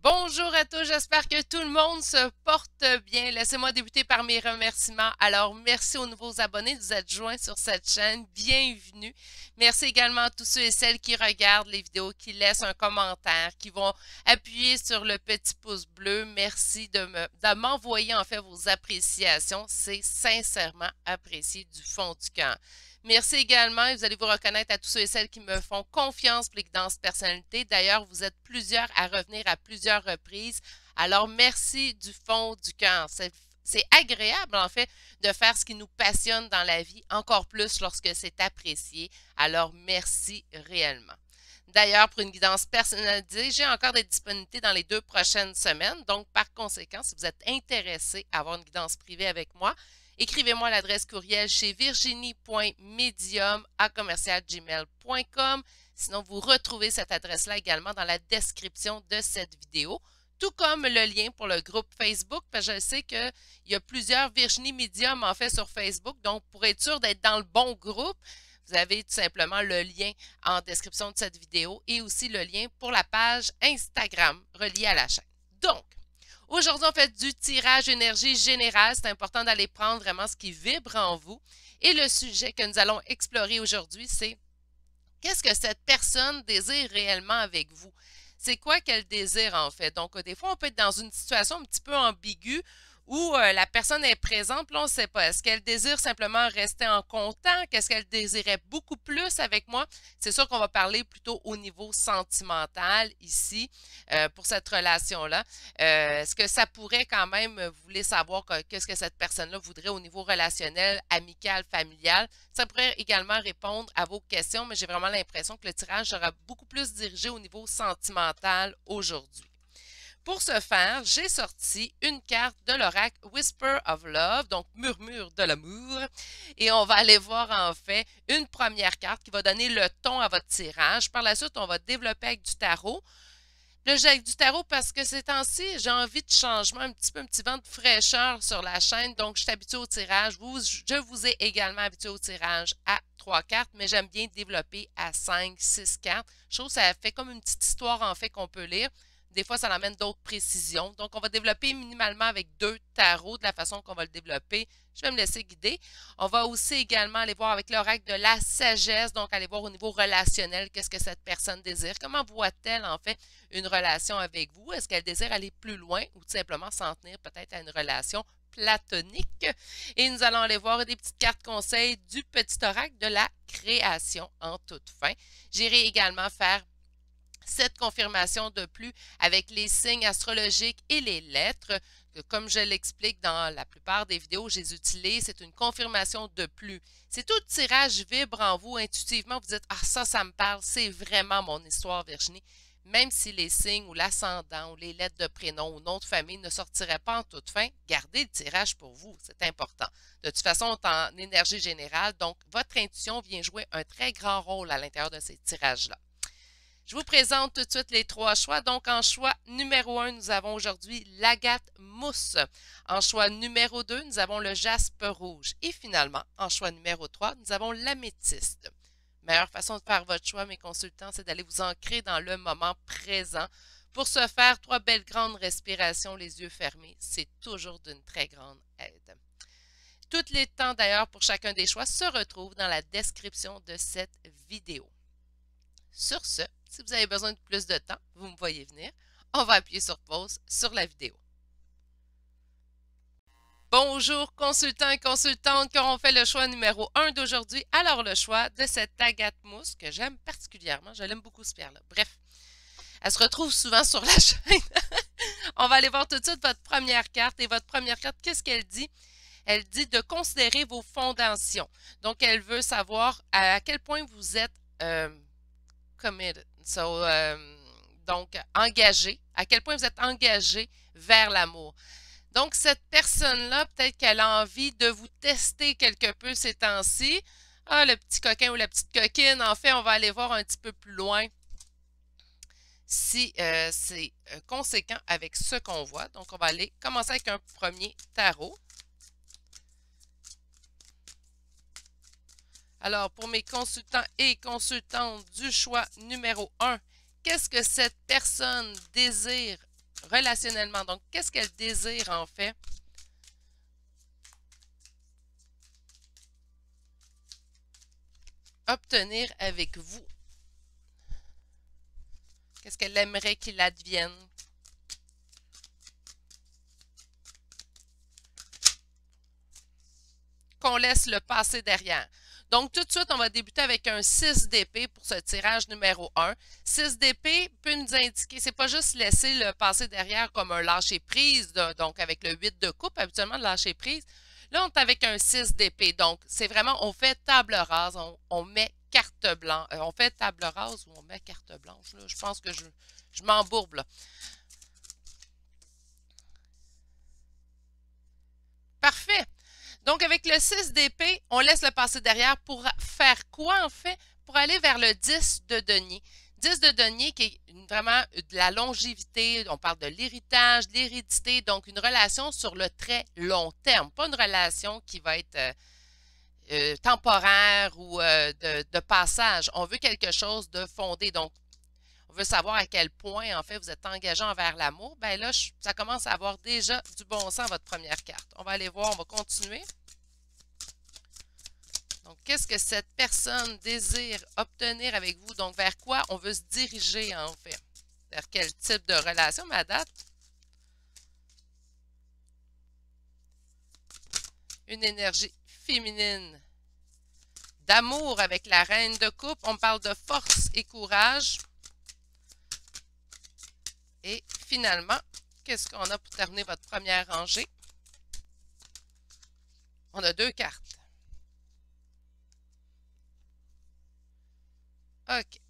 Bonjour à tous, j'espère que tout le monde se porte bien. Laissez-moi débuter par mes remerciements. Alors, merci aux nouveaux abonnés de vous être joints sur cette chaîne. Bienvenue. Merci également à tous ceux et celles qui regardent les vidéos, qui laissent un commentaire, qui vont appuyer sur le petit pouce bleu. Merci de m'envoyer en fait vos appréciations. C'est sincèrement apprécié du fond du cœur. Merci également, et vous allez vous reconnaître à tous ceux et celles qui me font confiance pour les guidances personnalité. D'ailleurs, vous êtes plusieurs à revenir à plusieurs reprises. Alors, merci du fond du cœur. C'est agréable, en fait, de faire ce qui nous passionne dans la vie, encore plus lorsque c'est apprécié. Alors, merci réellement. D'ailleurs, pour une guidance personnalisée, j'ai encore des disponibilités dans les 2 prochaines semaines. Donc, par conséquent, si vous êtes intéressé à avoir une guidance privée avec moi, écrivez-moi à l'adresse courriel chez virginie.medium@gmail.com. Sinon, vous retrouvez cette adresse-là également dans la description de cette vidéo, tout comme le lien pour le groupe Facebook, parce que je sais qu'il y a plusieurs Virginie Medium en fait sur Facebook. Donc, pour être sûr d'être dans le bon groupe, vous avez tout simplement le lien en description de cette vidéo et aussi le lien pour la page Instagram reliée à la chaîne. Donc, aujourd'hui, on fait du tirage énergie générale. C'est important d'aller prendre vraiment ce qui vibre en vous. Et le sujet que nous allons explorer aujourd'hui, c'est qu'est-ce que cette personne désire réellement avec vous? C'est quoi qu'elle désire en fait? Donc, des fois, on peut être dans une situation un petit peu ambiguë où la personne est présente, puis on ne sait pas. Est-ce qu'elle désire simplement rester en contact? Qu'est-ce qu'elle désirait beaucoup plus avec moi? C'est sûr qu'on va parler plutôt au niveau sentimental ici pour cette relation-là. Est-ce que ça pourrait quand même, vous voulez savoir qu'est-ce que cette personne-là voudrait au niveau relationnel, amical, familial? Ça pourrait également répondre à vos questions, mais j'ai vraiment l'impression que le tirage sera beaucoup plus dirigé au niveau sentimental aujourd'hui. Pour ce faire, j'ai sorti une carte de l'oracle Whisper of Love, donc murmure de l'amour, et on va aller voir en fait une première carte qui va donner le ton à votre tirage. Par la suite, on va développer avec du tarot. Là, j'ai avec du tarot parce que ces temps-ci, j'ai envie de changement, un petit vent de fraîcheur sur la chaîne. Donc, je suis habituée au tirage. Je vous ai également habitué au tirage à 3 cartes, mais j'aime bien développer à 5, 6 cartes. Je trouve que ça fait comme une petite histoire en fait qu'on peut lire. Des fois, ça amène d'autres précisions. Donc, on va développer minimalement avec 2 tarots de la façon qu'on va le développer. Je vais me laisser guider. On va aussi également aller voir avec l'oracle de la sagesse, donc aller voir au niveau relationnel qu'est-ce que cette personne désire. Comment voit-elle en fait une relation avec vous? Est-ce qu'elle désire aller plus loin ou tout simplement s'en tenir peut-être à une relation platonique? Et nous allons aller voir des petites cartes conseils du petit oracle de la création en toute fin. J'irai également faire cette confirmation de plus avec les signes astrologiques et les lettres. Comme je l'explique dans la plupart des vidéos que je les utilise, c'est une confirmation de plus. Si tout tirage vibre en vous intuitivement, vous dites « Ah, ça me parle, c'est vraiment mon histoire, Virginie », même si les signes ou l'ascendant ou les lettres de prénom ou nom de famille ne sortiraient pas en toute fin, gardez le tirage pour vous, c'est important. De toute façon, on est en énergie générale, donc votre intuition vient jouer un très grand rôle à l'intérieur de ces tirages-là. Je vous présente tout de suite les 3 choix. Donc, en choix numéro 1, nous avons aujourd'hui l'agate mousse. En choix numéro 2, nous avons le jaspe rouge. Et finalement, en choix numéro 3, nous avons l'améthyste. Meilleure façon de faire votre choix, mes consultants, c'est d'aller vous ancrer dans le moment présent. Pour ce faire, 3 belles grandes respirations, les yeux fermés. C'est toujours d'une très grande aide. Tous les temps d'ailleurs pour chacun des choix se retrouvent dans la description de cette vidéo. Sur ce, si vous avez besoin de plus de temps, vous me voyez venir, on va appuyer sur pause sur la vidéo. Bonjour consultants et consultantes qui auront fait le choix numéro 1 d'aujourd'hui. Alors le choix de cette agate mousse que j'aime particulièrement, je l'aime beaucoup ce pierre-là. Bref, elle se retrouve souvent sur la chaîne. On va aller voir tout de suite votre première carte. Et votre première carte, qu'est-ce qu'elle dit? Elle dit de considérer vos fondations. Donc, elle veut savoir à quel point vous êtes committed. Donc, engagé. À quel point vous êtes engagé vers l'amour. Donc, cette personne-là, peut-être qu'elle a envie de vous tester quelque peu ces temps-ci. Ah, le petit coquin ou la petite coquine. En fait, on va aller voir un petit peu plus loin si c'est conséquent avec ce qu'on voit. Donc, on va aller commencer avec un premier tarot. Alors, pour mes consultants et consultantes du choix numéro 1, qu'est-ce que cette personne désire relationnellement. Donc, qu'est-ce qu'elle désire en fait? Obtenir avec vous. Qu'est-ce qu'elle aimerait qu'il advienne? Qu'on laisse le passé derrière. Donc, tout de suite, on va débuter avec un 6 d'épée pour ce tirage numéro 1. 6 d'épée peut nous indiquer, c'est pas juste laisser le passé derrière comme un lâcher-prise, donc avec le 8 de coupe, habituellement, le lâcher-prise. Là, on est avec un 6 d'épée. Donc, c'est vraiment, on fait table rase, on met carte blanche. On fait table rase ou on met carte blanche. Là. Je pense que je m'embourbe là. Parfait. Donc, avec le 6 d'épée, on laisse le passé derrière pour faire quoi, en fait? Pour aller vers le 10 de denier. 10 de denier qui est vraiment de la longévité, on parle de l'héritage, de l'hérédité, donc une relation sur le très long terme, pas une relation qui va être temporaire ou de passage. On veut quelque chose de fondé. Donc, on veut savoir à quel point, en fait, vous êtes engagé envers l'amour. Ben là, ça commence à avoir déjà du bon sens, votre première carte. On va aller voir, on va continuer. Donc, qu'est-ce que cette personne désire obtenir avec vous? Donc, vers quoi on veut se diriger, en fait? Vers quel type de relation, ma date? Une énergie féminine. D'amour avec la reine de coupe. On parle de force et courage. Et finalement, qu'est-ce qu'on a pour terminer votre première rangée? On a 2 cartes. OK.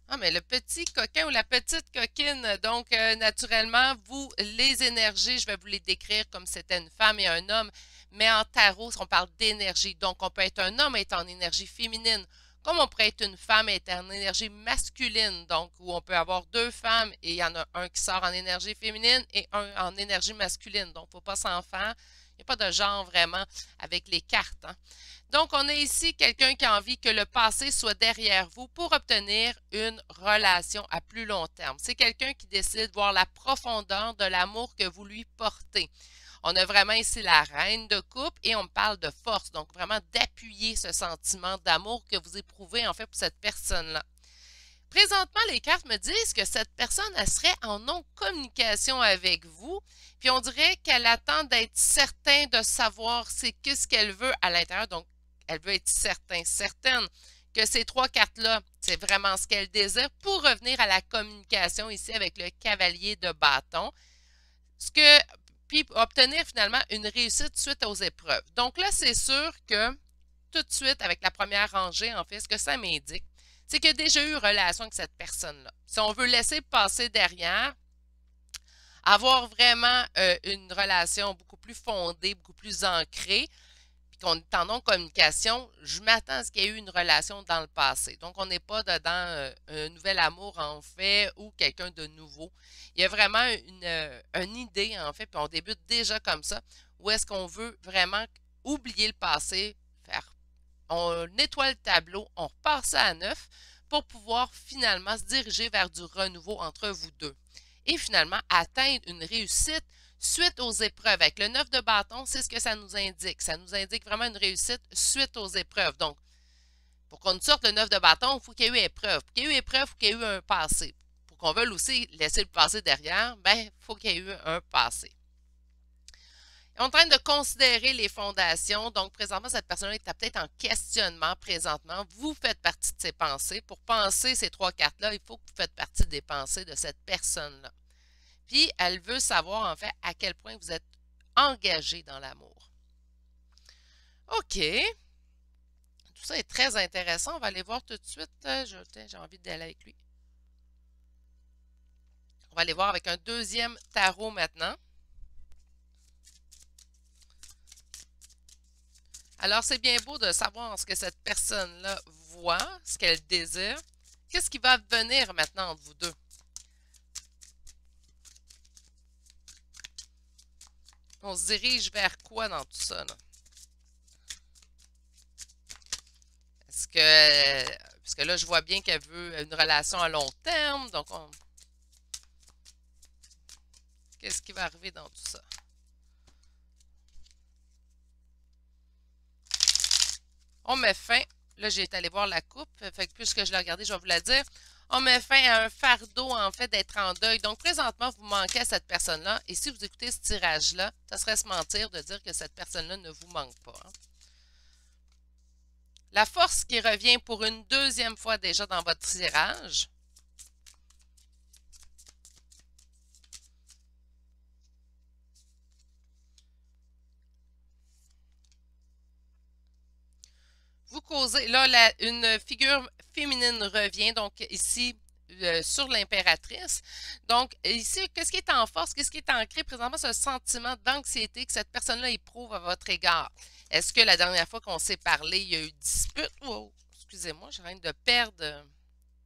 Ah, mais le petit coquin ou la petite coquine, donc naturellement, vous, les énergies, je vais vous les décrire comme c'était une femme et un homme, mais en tarot, on parle d'énergie. Donc, on peut être un homme et être en énergie féminine, comme on pourrait être une femme et être en énergie masculine, donc où on peut avoir 2 femmes et il y en a un qui sort en énergie féminine et un en énergie masculine. Donc, il ne faut pas s'en faire. Il n'y a pas de genre vraiment avec les cartes. Hein. Donc, on a ici quelqu'un qui a envie que le passé soit derrière vous pour obtenir une relation à plus long terme. C'est quelqu'un qui décide de voir la profondeur de l'amour que vous lui portez. On a vraiment ici la reine de coupe et on parle de force, donc vraiment d'appuyer ce sentiment d'amour que vous éprouvez en fait pour cette personne-là. Présentement, les cartes me disent que cette personne, elle serait en non-communication avec vous, puis on dirait qu'elle attend d'être certain de savoir c'est qu'est-ce qu'elle veut à l'intérieur, donc elle veut être certaine que ces 3 cartes-là, c'est vraiment ce qu'elle désire pour revenir à la communication ici avec le cavalier de bâton. Puis obtenir finalement une réussite suite aux épreuves. Donc là, c'est sûr que tout de suite, avec la première rangée, en fait, ce que ça m'indique, c'est qu'il y a déjà eu relation avec cette personne-là. Si on veut laisser passer derrière, avoir vraiment une relation beaucoup plus fondée, beaucoup plus ancrée, puis qu'on est en non-communication, je m'attends à ce qu'il y ait eu une relation dans le passé. Donc, on n'est pas dedans un nouvel amour, en fait, ou quelqu'un de nouveau. Il y a vraiment une idée, en fait, puis on débute déjà comme ça, où est-ce qu'on veut vraiment oublier le passé, on nettoie le tableau, on repart ça à neuf pour pouvoir finalement se diriger vers du renouveau entre vous deux. Et finalement, atteindre une réussite suite aux épreuves. Avec le 9 de bâton, c'est ce que ça nous indique. Ça nous indique vraiment une réussite suite aux épreuves. Donc, pour qu'on sorte le 9 de bâton, il faut qu'il y ait eu épreuve. Pour qu'il y ait eu épreuve, il faut qu'il y ait eu un passé. Pour qu'on veuille aussi laisser le passé derrière, ben, il faut qu'il y ait eu un passé. On est en train de considérer les fondations. Donc, présentement, cette personne-là est peut-être en questionnement présentement. Vous faites partie de ses pensées. Pour penser ces 3 cartes-là, il faut que vous faites partie des pensées de cette personne-là. Puis, elle veut savoir, en fait, à quel point vous êtes engagé dans l'amour. OK. Tout ça est très intéressant. On va aller voir tout de suite. J'ai envie d'aller avec lui. On va aller voir avec un deuxième tarot maintenant. Alors, c'est bien beau de savoir ce que cette personne-là voit, ce qu'elle désire. Qu'est-ce qui va advenir maintenant entre vous deux? On se dirige vers quoi dans tout ça? Est-ce que Parce que là, je vois bien qu'elle veut une relation à long terme. Donc, qu'est-ce qui va arriver dans tout ça? On met fin. Là, j'ai été allé voir la coupe. Fait que puisque je l'ai regardé, je vais vous la dire. On met fin à un fardeau, en fait, d'être en deuil. Donc, présentement, vous manquez à cette personne-là. Et si vous écoutez ce tirage-là, ça serait se mentir de dire que cette personne-là ne vous manque pas. Hein. La force qui revient pour une deuxième fois déjà dans votre tirage. Vous causez, là, une figure féminine revient, donc ici, sur l'impératrice. Donc, ici, qu'est-ce qui est en force, qu'est-ce qui est ancré présentement, ce sentiment d'anxiété que cette personne-là éprouve à votre égard. Est-ce que la dernière fois qu'on s'est parlé, il y a eu dispute? Wow, excusez-moi, je viens de perdre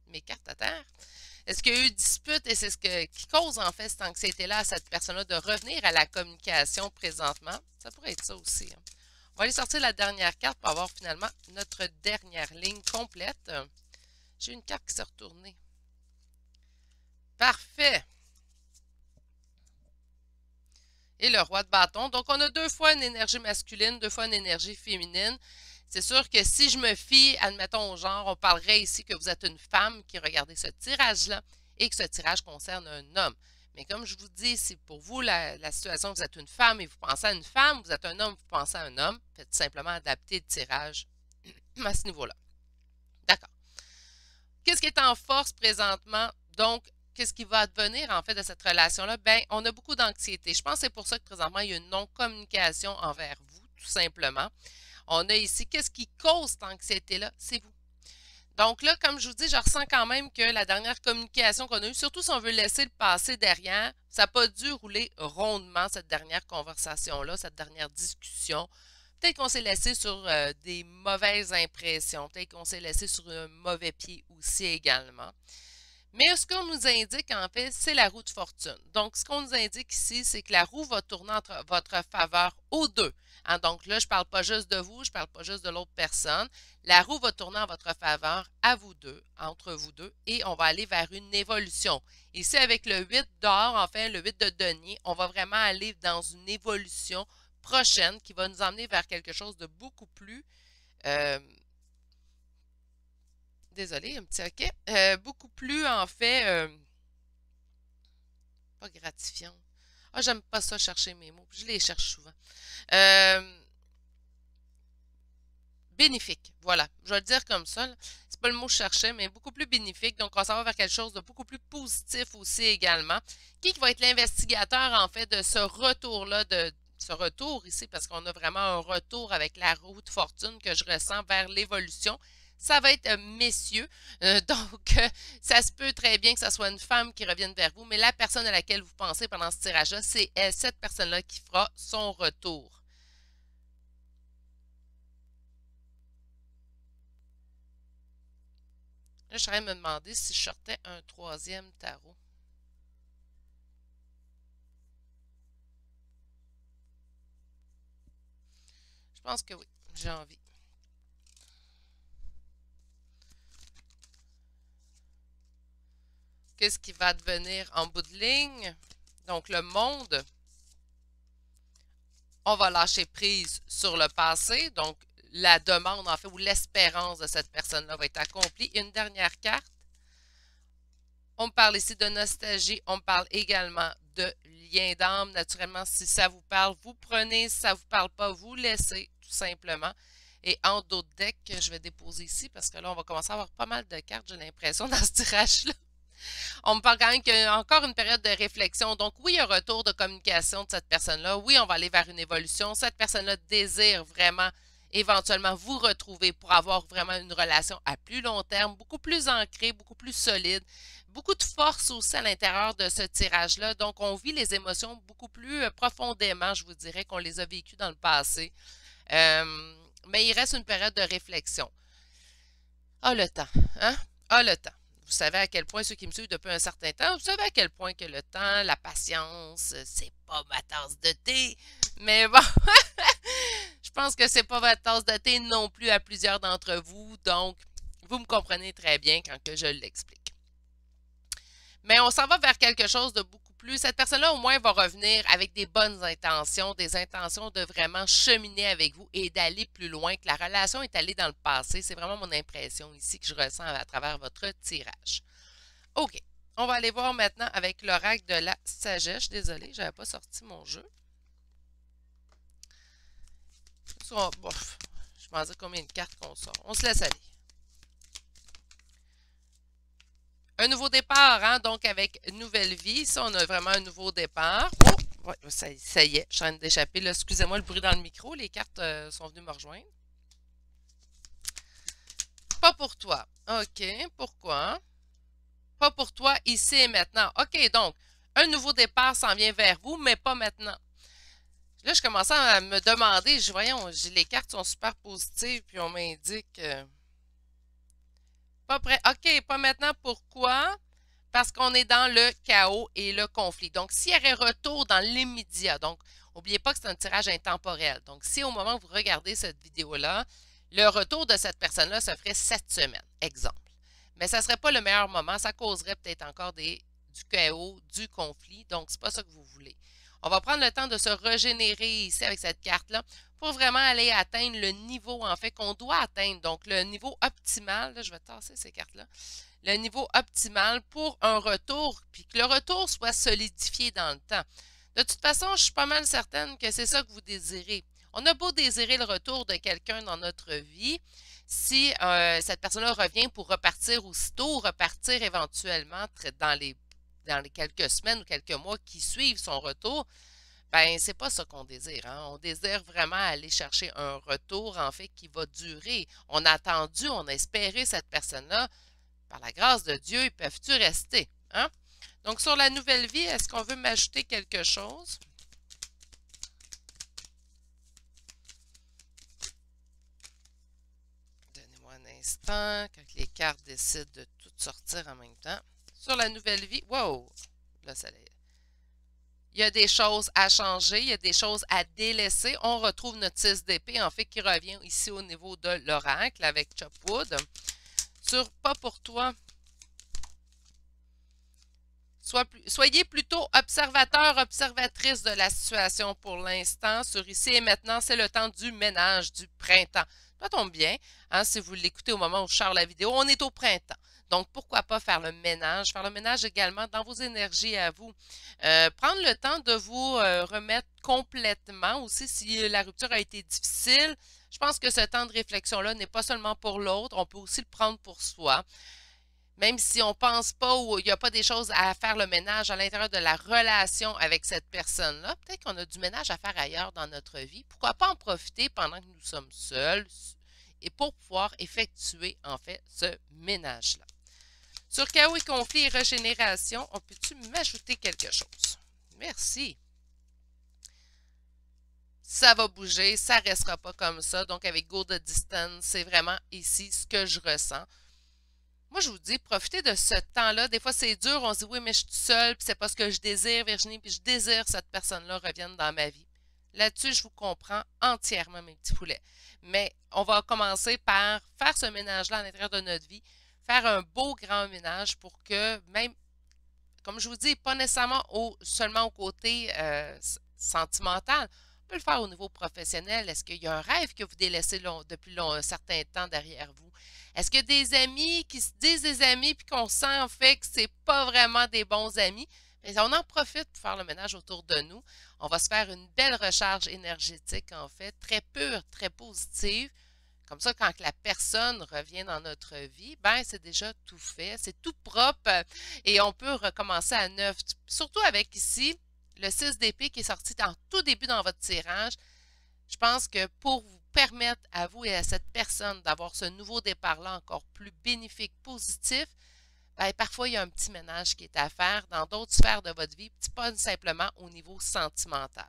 mes cartes à terre. Est-ce qu'il y a eu dispute et c'est ce qui cause en fait cette anxiété-là à cette personne-là de revenir à la communication présentement? Ça pourrait être ça aussi. Hein. On va aller sortir la dernière carte pour avoir finalement notre dernière ligne complète. J'ai une carte qui s'est retournée. Parfait. Et le roi de bâton. Donc, on a deux fois une énergie masculine, deux fois une énergie féminine. C'est sûr que si je me fie, admettons, au genre, on parlerait ici que vous êtes une femme qui regardez ce tirage-là et que ce tirage concerne un homme. Mais comme je vous dis, si pour vous, la situation, vous êtes une femme et vous pensez à une femme, vous êtes un homme, vous pensez à un homme, faites simplement adapter le tirage à ce niveau-là. D'accord. Qu'est-ce qui est en force présentement? Donc, qu'est-ce qui va advenir en fait de cette relation-là? Bien, on a beaucoup d'anxiété. Je pense que c'est pour ça que présentement, il y a une non-communication envers vous, tout simplement. On a ici, qu'est-ce qui cause cette anxiété-là? C'est vous. Donc là, comme je vous dis, je ressens quand même que la dernière communication qu'on a eue, surtout si on veut laisser le passé derrière, ça n'a pas dû rouler rondement, cette dernière conversation-là, cette dernière discussion. Peut-être qu'on s'est laissé sur des mauvaises impressions, peut-être qu'on s'est laissé sur un mauvais pied aussi également. Mais ce qu'on nous indique, en fait, c'est la roue de fortune. Donc, ce qu'on nous indique ici, c'est que la roue va tourner entre votre faveur aux deux. Hein, donc là, je ne parle pas juste de vous, je ne parle pas juste de l'autre personne. La roue va tourner en votre faveur à vous deux, entre vous deux, et on va aller vers une évolution. Ici, avec le 8 d'or, enfin, le 8 de denier, on va vraiment aller dans une évolution prochaine qui va nous emmener vers quelque chose de beaucoup plus... désolé, un petit hoquet. Beaucoup plus, en fait, pas gratifiant. Ah, j'aime pas ça chercher mes mots. Je les cherche souvent. Bénéfique. Voilà. Je vais le dire comme ça. C'est pas le mot que je cherchais, mais beaucoup plus bénéfique. Donc, on s'en va vers quelque chose de beaucoup plus positif aussi également. Qui va être l'investigateur, en fait, de ce retour-là, de ce retour ici, parce qu'on a vraiment un retour avec la roue de fortune que je ressens vers l'évolution. Ça va être messieurs. Donc, ça se peut très bien que ce soit une femme qui revienne vers vous, mais la personne à laquelle vous pensez pendant ce tirage-là, c'est cette personne-là qui fera son retour. Là, je serais me demander si je sortais un troisième tarot. Je pense que oui, j'ai envie. Qu'est-ce qui va devenir en bout de ligne? Donc, le monde, on va lâcher prise sur le passé. Donc, la demande, en fait, ou l'espérance de cette personne-là va être accomplie. Une dernière carte. On me parle ici de nostalgie. On me parle également de lien d'âme. Naturellement, si ça vous parle, vous prenez. Si ça ne vous parle pas, vous laissez, tout simplement. Et en d'autres decks, je vais déposer ici parce que là, on va commencer à avoir pas mal de cartes, j'ai l'impression, dans ce tirage-là. On me parle quand même qu'il y a encore une période de réflexion. Donc, oui, il y a un retour de communication de cette personne-là. Oui, on va aller vers une évolution. Cette personne-là désire vraiment, éventuellement, vous retrouver pour avoir vraiment une relation à plus long terme, beaucoup plus ancrée, beaucoup plus solide. Beaucoup de force aussi à l'intérieur de ce tirage-là. Donc, on vit les émotions beaucoup plus profondément, je vous dirais, qu'on les a vécues dans le passé. Mais il reste une période de réflexion. Ah, le temps, hein? Ah, le temps. Vous savez à quel point, ceux qui me suivent depuis un certain temps, vous savez à quel point que le temps, la patience, c'est pas ma tasse de thé. Mais bon, je pense que c'est pas votre tasse de thé non plus à plusieurs d'entre vous. Donc, Vous me comprenez très bien quand que je l'explique. Mais on s'en va vers quelque chose de beaucoup plus. Cette personne-là, au moins, va revenir avec des bonnes intentions, des intentions de vraiment cheminer avec vous et d'aller plus loin, que la relation est allée dans le passé. C'est vraiment mon impression ici que je ressens à travers votre tirage. OK. On va aller voir maintenant avec l'oracle de la sagesse. Désolée, je n'avais pas sorti mon jeu. Bof, je m'en dis combien de cartes qu'on sort. On se laisse aller. Un nouveau départ, hein? Donc avec nouvelle vie. Ici, on a vraiment un nouveau départ. Oh! Ouais, ça y est, je suis en train d'échapper. Excusez-moi le bruit dans le micro. Les cartes sont venues me rejoindre. Pas pour toi. OK. Pourquoi? Pas pour toi, ici et maintenant. OK, donc, un nouveau départ s'en vient vers vous, mais pas maintenant. Là, je commençais à me demander, voyons, les cartes sont super positives, puis on m'indique... pas prêt. OK, pas maintenant. Pourquoi? Parce qu'on est dans le chaos et le conflit. Donc, s'il y aurait retour dans l'immédiat, donc, n'oubliez pas que c'est un tirage intemporel. Donc, si au moment où vous regardez cette vidéo-là, le retour de cette personne-là se ferait cette semaine, exemple. Mais ça ne serait pas le meilleur moment. Ça causerait peut-être encore du chaos, du conflit. Donc, ce n'est pas ça que vous voulez. On va prendre le temps de se régénérer ici avec cette carte-là pour vraiment aller atteindre le niveau, en fait, qu'on doit atteindre. Donc, le niveau optimal. Là, je vais tasser ces cartes-là. Le niveau optimal pour un retour, puis que le retour soit solidifié dans le temps. De toute façon, je suis pas mal certaine que c'est ça que vous désirez. On a beau désirer le retour de quelqu'un dans notre vie, si cette personne-là revient pour repartir aussitôt, repartir éventuellement dans les quelques semaines ou quelques mois qui suivent son retour, ben c'est pas ça qu'on désire. Hein? On désire vraiment aller chercher un retour, en fait, qui va durer. On a attendu, on a espéré cette personne-là. Par la grâce de Dieu, ils peuvent-tu rester? Hein? Donc, sur la nouvelle vie, est-ce qu'on veut m'ajouter quelque chose? Donnez-moi un instant, quand les cartes décident de tout sortir en même temps. Sur la nouvelle vie, wow! Là, ça l'est. Il y a des choses à changer, il y a des choses à délaisser. On retrouve notre 6 d'épée, en fait, qui revient ici au niveau de l'oracle avec Chopwood. Sur Pas pour toi. Soyez plutôt observateur, observatrice de la situation pour l'instant. Sur Ici et maintenant, c'est le temps du ménage, du printemps. Ça tombe bien, hein, si vous l'écoutez au moment où je sors la vidéo, on est au printemps. Donc, pourquoi pas faire le ménage? Faire le ménage également dans vos énergies à vous. Prendre le temps de vous remettre complètement aussi si la rupture a été difficile. Je pense que ce temps de réflexion-là n'est pas seulement pour l'autre, on peut aussi le prendre pour soi. Même si on ne pense pas ou il n'y a pas des choses à faire le ménage à l'intérieur de la relation avec cette personne-là, peut-être qu'on a du ménage à faire ailleurs dans notre vie. Pourquoi pas en profiter pendant que nous sommes seuls et pour pouvoir effectuer, en fait, ce ménage-là. Sur chaos et conflit et régénération, on peut-tu m'ajouter quelque chose? Merci. Ça va bouger, ça ne restera pas comme ça. Donc, avec Go the Distance, c'est vraiment ici ce que je ressens. Moi, je vous dis, profitez de ce temps-là. Des fois, c'est dur. On se dit, oui, mais je suis seule, puis c'est pas ce que je désire, Virginie, puis je désire que cette personne-là revienne dans ma vie. Là-dessus, je vous comprends entièrement, mes petits poulets. Mais on va commencer par faire ce ménage-là à l'intérieur de notre vie, faire un beau grand ménage pour que, même, comme je vous dis, pas nécessairement seulement au côté sentimental, on peut le faire au niveau professionnel. Est-ce qu'il y a un rêve que vous délaissez depuis un certain temps derrière vous? Est-ce que des amis qui se disent des amis puis qu'on sent en fait que c'est pas vraiment des bons amis? Mais on en profite pour faire le ménage autour de nous. On va se faire une belle recharge énergétique en fait, très pure, très positive. Comme ça, quand la personne revient dans notre vie, ben c'est déjà tout fait, c'est tout propre et on peut recommencer à neuf. Surtout avec ici le 6 d'épée qui est sorti en tout début dans votre tirage. Je pense que pour vous permettre à vous et à cette personne d'avoir ce nouveau départ-là encore plus bénéfique, positif, ben, parfois il y a un petit ménage qui est à faire dans d'autres sphères de votre vie, pas simplement au niveau sentimental.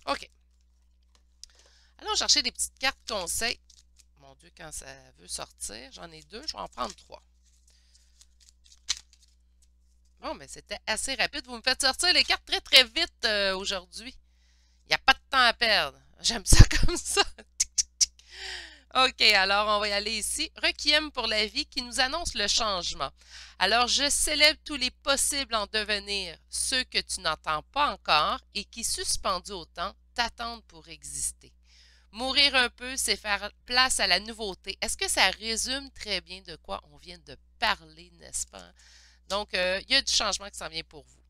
OK. Allons chercher des petites cartes conseils. Mon Dieu, quand ça veut sortir, j'en ai 2, je vais en prendre 3. Bon, mais c'était assez rapide. Vous me faites sortir les cartes très, très vite aujourd'hui. Il n'y a pas de temps à perdre. J'aime ça comme ça. OK, alors on va y aller ici. Requiem pour la vie qui nous annonce le changement. Alors, je célèbre tous les possibles en devenir, ceux que tu n'entends pas encore et qui, suspendus au temps, t'attendent pour exister. Mourir un peu, c'est faire place à la nouveauté. Est-ce que ça résume très bien de quoi on vient de parler, n'est-ce pas? Donc, il y a du changement qui s'en vient pour vous.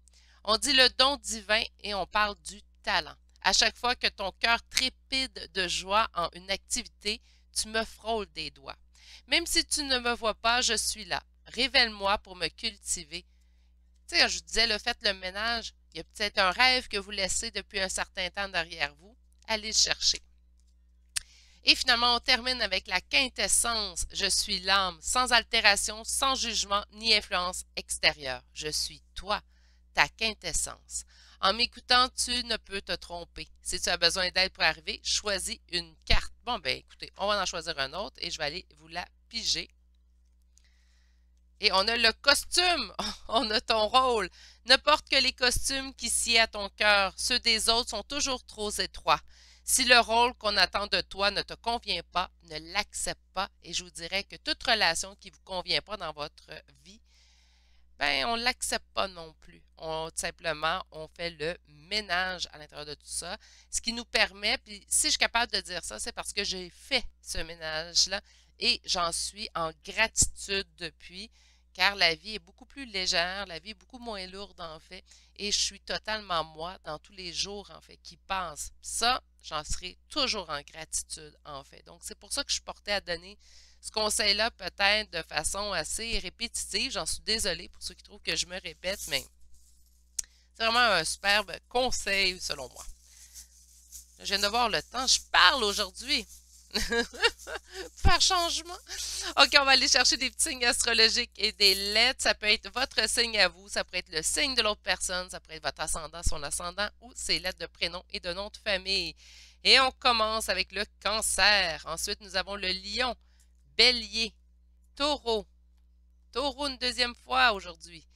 On dit le don divin et on parle du talent. À chaque fois que ton cœur trépide de joie en une activité, tu me frôles des doigts. Même si tu ne me vois pas, je suis là. Révèle-moi pour me cultiver. Tu sais, je vous disais, le faites le ménage. Il y a peut-être un rêve que vous laissez depuis un certain temps derrière vous. Allez le chercher. Et finalement, on termine avec la quintessence. Je suis l'âme, sans altération, sans jugement ni influence extérieure. Je suis toi, ta quintessence. En m'écoutant, tu ne peux te tromper. Si tu as besoin d'aide pour arriver, choisis une carte. Bon, ben écoutez, on va en choisir un autre et je vais aller vous la piger. Et on a le costume, on a ton rôle. Ne porte que les costumes qui sied à ton cœur. Ceux des autres sont toujours trop étroits. Si le rôle qu'on attend de toi ne te convient pas, ne l'accepte pas. Et je vous dirais que toute relation qui ne vous convient pas dans votre vie, ben on ne l'accepte pas non plus. Tout simplement, on fait le ménage à l'intérieur de tout ça. Ce qui nous permet, puis si je suis capable de dire ça, c'est parce que j'ai fait ce ménage-là et j'en suis en gratitude depuis, car la vie est beaucoup plus légère, la vie est beaucoup moins lourde en fait, et je suis totalement moi dans tous les jours en fait qui passent. Ça, j'en serai toujours en gratitude en fait. Donc c'est pour ça que je suis portée à donner ce conseil-là peut-être de façon assez répétitive. J'en suis désolée pour ceux qui trouvent que je me répète, mais c'est vraiment un superbe conseil selon moi. Je viens de voir le temps, je parle aujourd'hui. Faire changement. OK, on va aller chercher des petits signes astrologiques et des lettres. Ça peut être votre signe à vous, ça peut être le signe de l'autre personne, ça peut être votre ascendant, son ascendant ou ses lettres de prénom et de nom de famille. Et on commence avec le cancer. Ensuite, nous avons le lion, bélier, taureau. Taureau une deuxième fois aujourd'hui.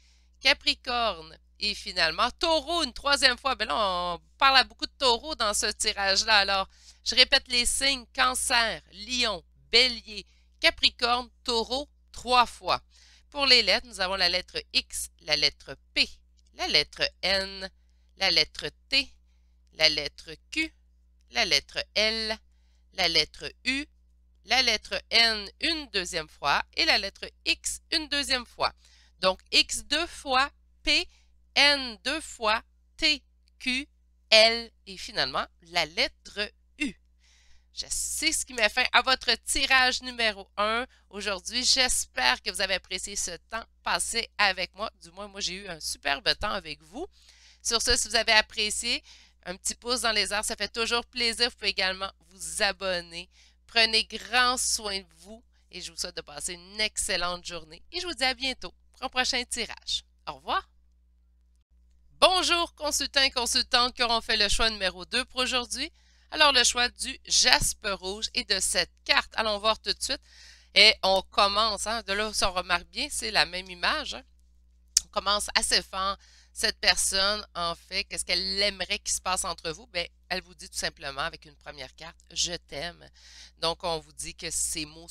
Capricorne. Et finalement, taureau une troisième fois. Ben là, on parle à beaucoup de taureaux dans ce tirage-là. Alors, je répète les signes. Cancer, lion, bélier, capricorne, taureau, 3 fois. Pour les lettres, nous avons la lettre X, la lettre P, la lettre N, la lettre T, la lettre Q, la lettre L, la lettre U, la lettre N une deuxième fois et la lettre X une deuxième fois. Donc, X 2 fois, P, N 2 fois, T, Q, L et finalement la lettre U. Je sais ce qui met fin à votre tirage numéro 1 aujourd'hui. J'espère que vous avez apprécié ce temps passé avec moi. Du moins, moi, j'ai eu un superbe temps avec vous. Sur ce, si vous avez apprécié, un petit pouce dans les airs, ça fait toujours plaisir. Vous pouvez également vous abonner. Prenez grand soin de vous et je vous souhaite de passer une excellente journée. Et je vous dis à bientôt pour un prochain tirage. Au revoir! Bonjour consultants et consultantes qui auront fait le choix numéro 2 pour aujourd'hui. Alors le choix du jaspe rouge et de cette carte, allons voir tout de suite. Et on commence, hein, de là, si on remarque bien, c'est la même image. Hein. On commence assez fort. Cette personne, en fait, qu'est-ce qu'elle aimerait qu'il se passe entre vous? Bien, elle vous dit tout simplement avec une première carte, je t'aime. Donc, on vous dit que ces mots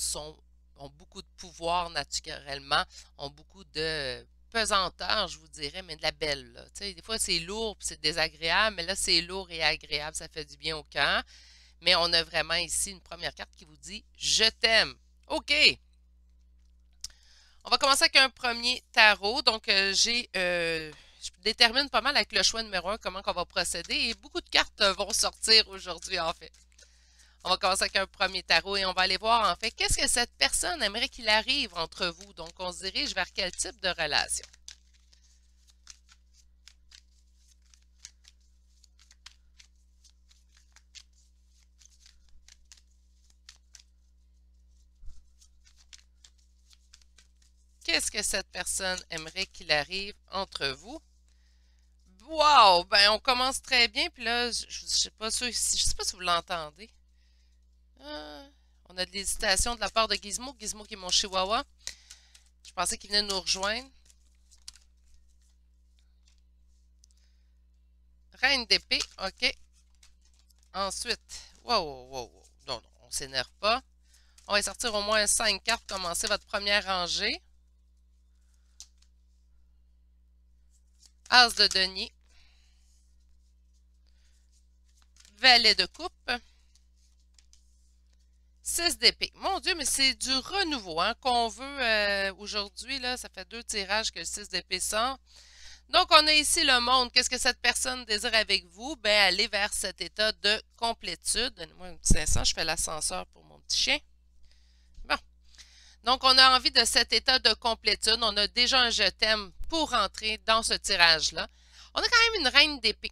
ont beaucoup de pouvoir naturellement, ont beaucoup de pesanteur, je vous dirais, mais de la belle. Là. Des fois, c'est lourd et c'est désagréable, mais là, c'est lourd et agréable, ça fait du bien au cœur. Mais on a vraiment ici une première carte qui vous dit « Je t'aime ». OK! On va commencer avec un premier tarot. Donc, je détermine pas mal avec le choix numéro 1 comment on va procéder et beaucoup de cartes vont sortir aujourd'hui, en fait. On va commencer avec un premier tarot et on va aller voir, en fait, qu'est-ce que cette personne aimerait qu'il arrive entre vous. Donc, on se dirige vers quel type de relation? Qu'est-ce que cette personne aimerait qu'il arrive entre vous? Wow! Ben, on commence très bien, puis là, je sais pas sûr, je sais pas si vous l'entendez. On a de l'hésitation de la part de Gizmo. Gizmo qui est mon chihuahua. Je pensais qu'il venait nous rejoindre. Reine d'épée, ok. Ensuite, wow. Non, on s'énerve pas. On va sortir au moins 5 cartes pour commencer votre première rangée. As de denier. Valet de coupe. 6 d'épée. Mon Dieu, mais c'est du renouveau hein, qu'on veut aujourd'hui. Là, ça fait 2 tirages que le 6 d'épée sort. Donc, on a ici le monde. Qu'est-ce que cette personne désire avec vous? Ben, aller vers cet état de complétude. Donnez-moi un petit instant, je fais l'ascenseur pour mon petit chien. Bon. Donc, on a envie de cet état de complétude. On a déjà un je t'aime pour rentrer dans ce tirage-là. On a quand même une reine d'épée.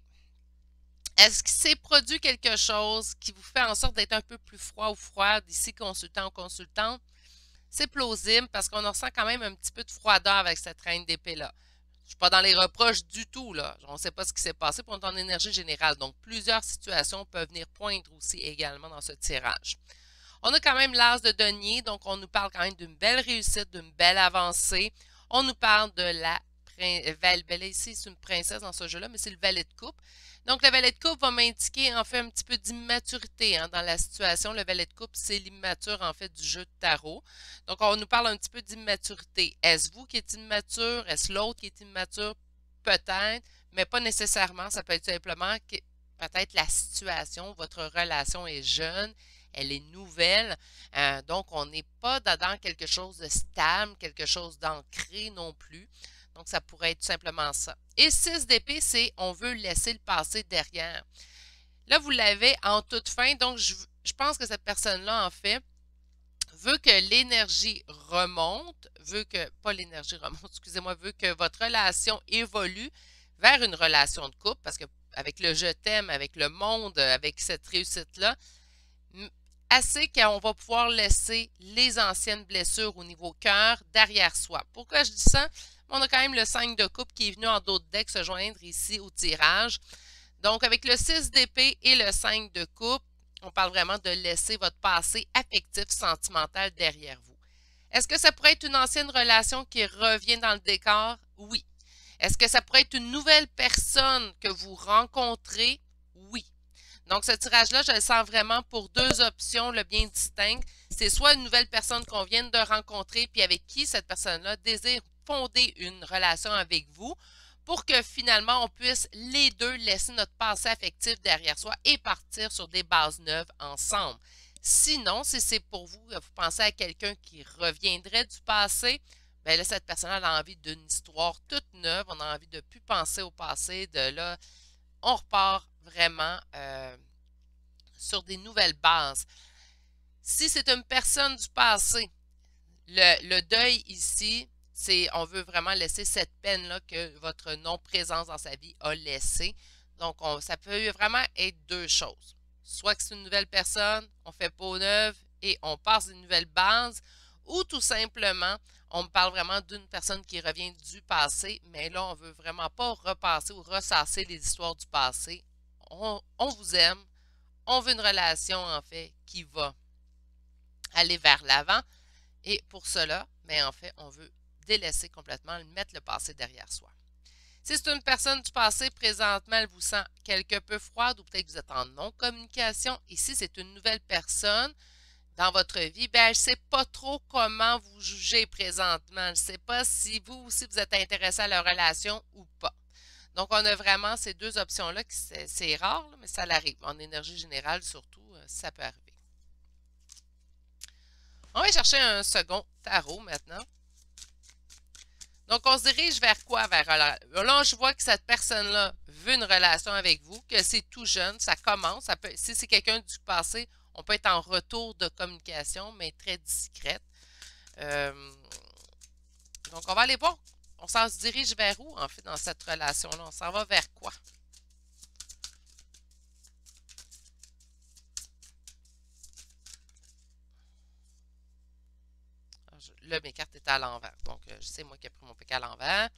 Est-ce qu'il s'est produit quelque chose qui vous fait en sorte d'être un peu plus froid ou froide ici, consultant ou consultante? C'est plausible parce qu'on ressent quand même un petit peu de froideur avec cette reine d'épée-là. Je ne suis pas dans les reproches du tout, là. On ne sait pas ce qui s'est passé pour ton énergie générale. Donc, plusieurs situations peuvent venir poindre aussi également dans ce tirage. On a quand même l'as de denier, donc on nous parle quand même d'une belle réussite, d'une belle avancée. On nous parle de la ici, c'est une princesse dans ce jeu-là, mais c'est le valet de coupe. Donc, le valet de coupe va m'indiquer en fait un petit peu d'immaturité hein, dans la situation. Le valet de coupe, c'est l'immature en fait du jeu de tarot. Donc, on nous parle un petit peu d'immaturité. Est-ce vous qui êtes immature? Est-ce l'autre qui est immature? Peut-être, mais pas nécessairement. Ça peut être simplement que peut-être la situation, votre relation est jeune, elle est nouvelle. Donc, on n'est pas dans quelque chose de stable, quelque chose d'ancré non plus. Donc, ça pourrait être tout simplement ça. Et 6 d'épée, c'est on veut laisser le passé derrière. Là, vous l'avez en toute fin. Donc, je pense que cette personne-là, en fait, veut que l'énergie remonte, pas l'énergie remonte, excusez-moi, veut que votre relation évolue vers une relation de couple, parce que avec le je t'aime, avec le monde, avec cette réussite-là, assez qu'on va pouvoir laisser les anciennes blessures au niveau cœur derrière soi. Pourquoi je dis ça? On a quand même le 5 de coupe qui est venu en dos de deck se joindre ici au tirage. Donc, avec le 6 d'épée et le 5 de coupe, on parle vraiment de laisser votre passé affectif, sentimental derrière vous. Est-ce que ça pourrait être une ancienne relation qui revient dans le décor? Oui. Est-ce que ça pourrait être une nouvelle personne que vous rencontrez? Oui. Donc, ce tirage-là, je le sens vraiment pour 2 options le bien distinctes. C'est soit une nouvelle personne qu'on vient de rencontrer, puis avec qui cette personne-là désire fonder une relation avec vous, pour que finalement, on puisse les deux laisser notre passé affectif derrière soi et partir sur des bases neuves ensemble. Sinon, si c'est pour vous, vous pensez à quelqu'un qui reviendrait du passé, bien là, cette personne a envie d'une histoire toute neuve, on a envie de ne plus penser au passé, de là, on repart vraiment sur des nouvelles bases. Si c'est une personne du passé, le deuil ici, c'est on veut vraiment laisser cette peine-là que votre non-présence dans sa vie a laissée. Donc, ça peut vraiment être 2 choses. Soit que c'est une nouvelle personne, on fait peau neuve et on passe une nouvelle base, ou tout simplement, on me parle vraiment d'une personne qui revient du passé, mais là, on ne veut vraiment pas repasser ou ressasser les histoires du passé. On vous aime, on veut une relation, en fait, qui va aller vers l'avant. Et pour cela, mais en fait, on veut délaisser complètement, mettre le passé derrière soi. Si c'est une personne du passé, présentement, elle vous sent quelque peu froide ou peut-être que vous êtes en non-communication. Et si c'est une nouvelle personne dans votre vie, bien, elle ne sait pas trop comment vous jugez présentement. Elle ne sait pas si vous aussi vous êtes intéressé à la relation ou pas. Donc, on a vraiment ces 2 options-là, c'est rare, mais ça l'arrive. En énergie générale, surtout, ça peut arriver. On va chercher un second tarot maintenant. Donc, on se dirige vers quoi? Là, je vois que cette personne-là veut une relation avec vous, que c'est tout jeune, ça commence. Si c'est quelqu'un du passé, on peut être en retour de communication, mais très discrète. Donc, on va aller voir. On s'en se dirige vers où, en fait, dans cette relation-là? On s'en va vers quoi? Là, mes cartes étaient à l'envers. Donc, je sais, moi, qui ai pris mon pic à l'envers.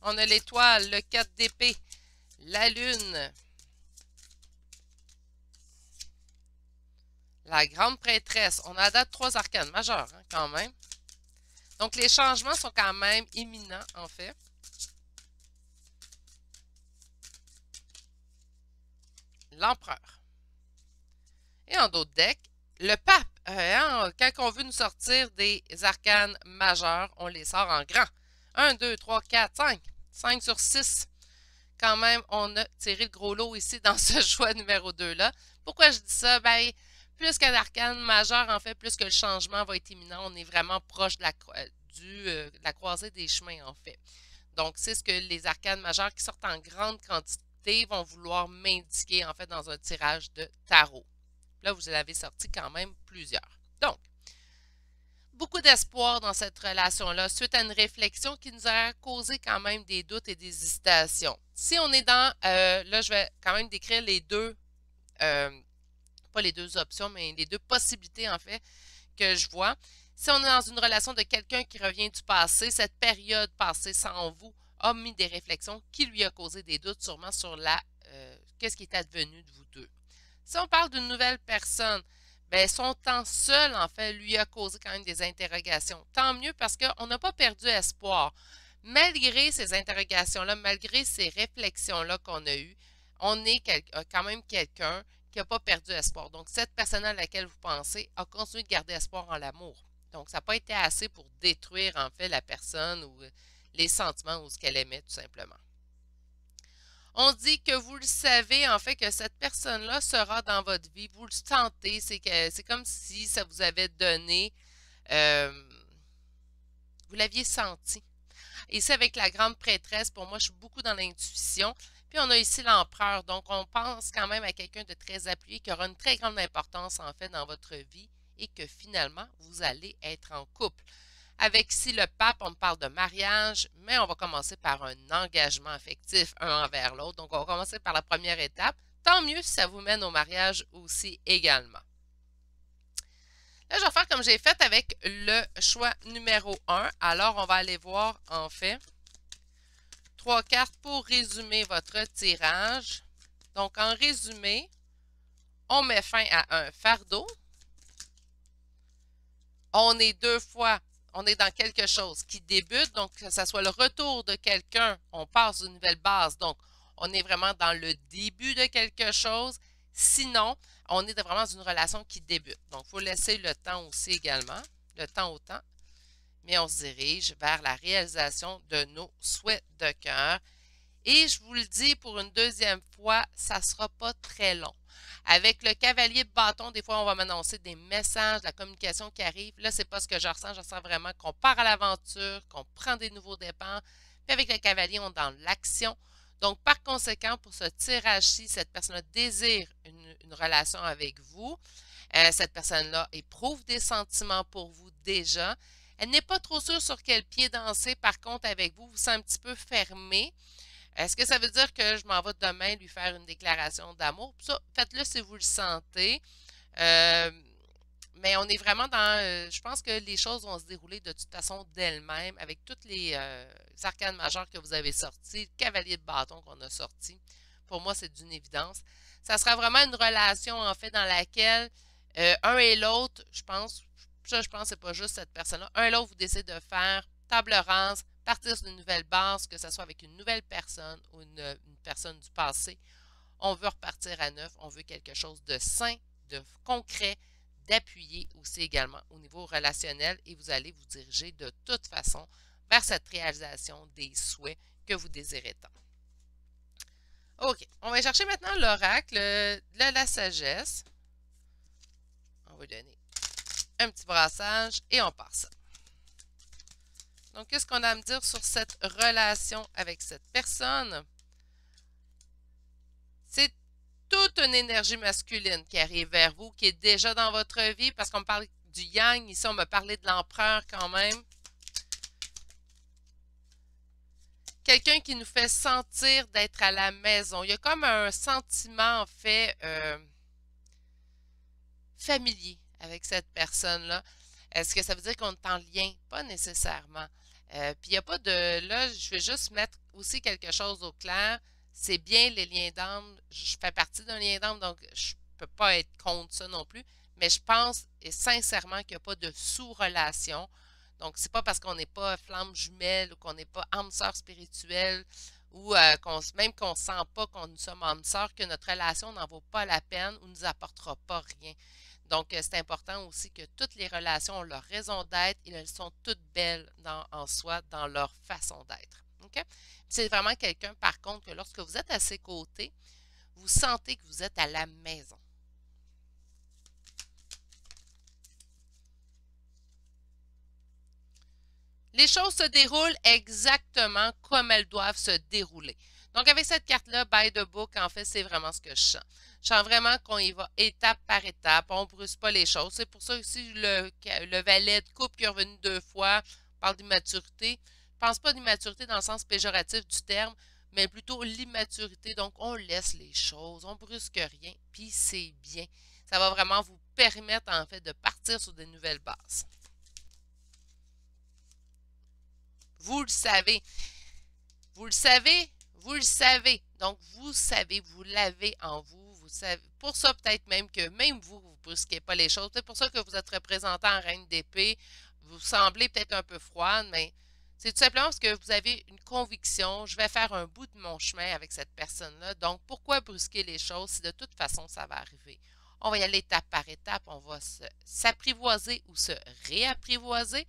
On a l'étoile, le 4 d'épée, la lune, la grande prêtresse. On a à date 3 arcanes majeures, hein, quand même. Donc, les changements sont quand même imminents, en fait. l'empereur. Et en d'autres decks, le pape. Quand on veut nous sortir des arcanes majeurs, on les sort en grand. 1, 2, 3, 4, 5. 5 sur 6. Quand même, on a tiré le gros lot ici dans ce choix numéro 2-là. Pourquoi je dis ça? Ben, plus qu'un arcane majeur, en fait, plus que le changement va être imminent, on est vraiment proche de la croisée des chemins, en fait. Donc, c'est ce que les arcanes majeures qui sortent en grande quantité vont vouloir m'indiquer, en fait, dans un tirage de tarot. Là, vous en avez sorti quand même plusieurs. Donc, beaucoup d'espoir dans cette relation-là, suite à une réflexion qui nous a causé quand même des doutes et des hésitations. Si on est dans, là, je vais quand même décrire les deux, pas les deux options, mais les deux possibilités, en fait, que je vois. Si on est dans une relation de quelqu'un qui revient du passé, cette période passée sans vous a mis des réflexions qui lui a causé des doutes sûrement sur qu'est-ce qui est advenu de vous deux. Si on parle d'une nouvelle personne, ben, son temps seul, en fait, lui a causé quand même des interrogations. Tant mieux parce qu'on n'a pas perdu espoir. Malgré ces interrogations-là, malgré ces réflexions-là qu'on a eues, on est quand même quelqu'un qui n'a pas perdu espoir. Donc, cette personne à laquelle vous pensez a continué de garder espoir en l'amour. Donc, ça n'a pas été assez pour détruire, en fait, la personne ou les sentiments ou ce qu'elle aimait, tout simplement. On dit que vous le savez, en fait, que cette personne-là sera dans votre vie. Vous le sentez, c'est comme si ça vous avait donné, vous l'aviez senti. Ici, avec la grande prêtresse, pour moi, je suis beaucoup dans l'intuition. Puis, on a ici l'empereur. Donc, on pense quand même à quelqu'un de très appuyé qui aura une très grande importance, en fait, dans votre vie et que finalement, vous allez être en couple. Avec ici le pape, on me parle de mariage, mais on va commencer par un engagement affectif un envers l'autre. Donc, on va commencer par la première étape. Tant mieux si ça vous mène au mariage aussi également. Là, je vais faire comme j'ai fait avec le choix numéro 1. Alors, on va aller voir, en fait, 3 cartes pour résumer votre tirage. Donc, en résumé, on met fin à un fardeau. On est on est dans quelque chose qui débute, donc que ce soit le retour de quelqu'un, on passe une nouvelle base, donc on est vraiment dans le début de quelque chose. Sinon, on est vraiment dans une relation qui débute. Donc, il faut laisser le temps aussi également, le temps au temps, mais on se dirige vers la réalisation de nos souhaits de cœur. Et je vous le dis pour une deuxième fois, ça ne sera pas très long. Avec le cavalier de bâton, des fois, on va m'annoncer des messages, de la communication qui arrive. Là, ce n'est pas ce que je ressens. Je ressens vraiment qu'on part à l'aventure, qu'on prend des nouveaux départs. Puis avec le cavalier, on est dans l'action. Donc, par conséquent, pour ce tirage-ci, cette personne-là désire une relation avec vous. Cette personne-là éprouve des sentiments pour vous déjà. Elle n'est pas trop sûre sur quel pied danser. Par contre, avec vous, vous sentez un petit peu fermé. Est-ce que ça veut dire que je m'en vais demain lui faire une déclaration d'amour? Ça, faites-le si vous le sentez. Mais on est vraiment dans... je pense que les choses vont se dérouler de toute façon d'elles-mêmes avec toutes les arcanes majeures que vous avez sorties, le cavalier de bâton qu'on a sorti. Pour moi, c'est d'une évidence. Ça sera vraiment une relation, en fait, dans laquelle un et l'autre, je pense que c'est pas juste cette personne-là, un et l'autre, vous décidez de faire table rase, partir sur une nouvelle base, que ce soit avec une nouvelle personne ou une personne du passé. On veut repartir à neuf, on veut quelque chose de sain, de concret, d'appuyé aussi également au niveau relationnel et vous allez vous diriger de toute façon vers cette réalisation des souhaits que vous désirez tant. OK, on va chercher maintenant l'oracle de la sagesse. On va donner un petit brassage et on part ça. Donc, qu'est-ce qu'on a à me dire sur cette relation avec cette personne? C'est toute une énergie masculine qui arrive vers vous, qui est déjà dans votre vie, parce qu'on me parle du yang, ici on me parlait de l'empereur quand même. Quelqu'un qui nous fait sentir d'être à la maison. Il y a comme un sentiment, en fait, familier avec cette personne-là. Est-ce que ça veut dire qu'on est en lien? Pas nécessairement. Puis il n'y a pas de... Là, je vais juste mettre aussi quelque chose au clair. C'est bien les liens d'âme. Je fais partie d'un lien d'âme, donc je ne peux pas être contre ça non plus. Mais je pense et sincèrement qu'il n'y a pas de sous-relation. Donc, c'est pas parce qu'on n'est pas flamme jumelle ou qu'on n'est pas âme sœur spirituelle ou même qu'on ne sent pas qu'on nous sommes âme sœur, que notre relation n'en vaut pas la peine ou ne nous apportera pas rien. Donc, c'est important aussi que toutes les relations ont leur raison d'être et elles sont toutes belles en soi, dans leur façon d'être. OK? C'est vraiment quelqu'un, par contre, que lorsque vous êtes à ses côtés, vous sentez que vous êtes à la maison. Les choses se déroulent exactement comme elles doivent se dérouler. Donc, avec cette carte-là, by the book, en fait, c'est vraiment ce que je sens. Je sens vraiment qu'on y va étape par étape, on ne bruse pas les choses. C'est pour ça aussi le valet de coupe qui est revenu 2 fois parle d'immaturité. Je ne pense pas d'immaturité dans le sens péjoratif du terme, mais plutôt l'immaturité. Donc, on laisse les choses, on ne brusque rien, puis c'est bien. Ça va vraiment vous permettre, en fait, de partir sur de nouvelles bases. Vous le savez. Vous le savez, vous le savez. Donc, vous savez, vous l'avez en vous. Vous savez. Pour ça, peut-être même que même vous ne brusquez pas les choses. C'est pour ça que vous êtes représentant en reine d'épée. Vous semblez peut-être un peu froide, mais c'est tout simplement parce que vous avez une conviction. Je vais faire un bout de mon chemin avec cette personne-là. Donc, pourquoi brusquer les choses si de toute façon, ça va arriver? On va y aller étape par étape. On va s'apprivoiser ou se réapprivoiser.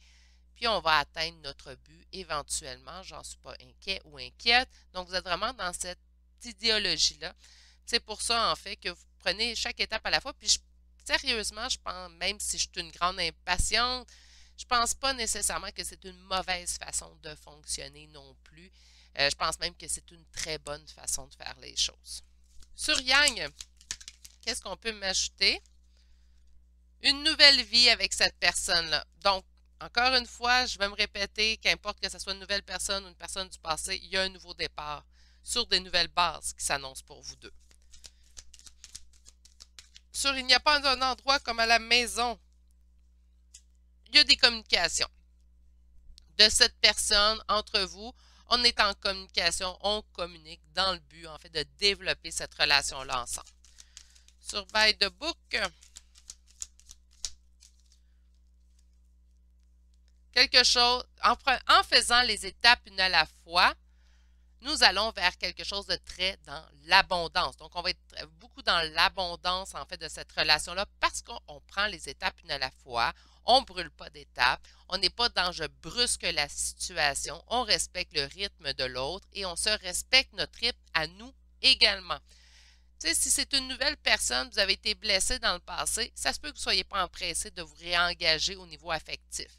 Puis on va atteindre notre but éventuellement. J'en suis pas inquiet ou inquiète. Donc, vous êtes vraiment dans cette idéologie-là. C'est pour ça, en fait, que vous prenez chaque étape à la fois. Puis, sérieusement, je pense, même si je suis une grande impatiente, je pense pas nécessairement que c'est une mauvaise façon de fonctionner non plus. Je pense même que c'est une très bonne façon de faire les choses. Sur Yang, qu'est-ce qu'on peut m'ajouter? Une nouvelle vie avec cette personne-là. Donc, encore une fois, je vais me répéter, qu'importe que ce soit une nouvelle personne ou une personne du passé, il y a un nouveau départ sur des nouvelles bases qui s'annoncent pour vous deux. Sur il n'y a pas un endroit comme à la maison. Il y a des communications de cette personne entre vous. On est en communication, on communique dans le but, en fait, de développer cette relation-là ensemble. Sur By the Book, quelque chose, en faisant les étapes une à la fois, nous allons vers quelque chose de très dans l'abondance. Donc, on va être beaucoup dans l'abondance, en fait, de cette relation-là parce qu'on prend les étapes une à la fois. On ne brûle pas d'étapes. On n'est pas dans je brusque la situation. On respecte le rythme de l'autre et on se respecte notre rythme à nous également. Tu sais, si c'est une nouvelle personne, vous avez été blessé dans le passé, ça se peut que vous ne soyez pas empressé de vous réengager au niveau affectif.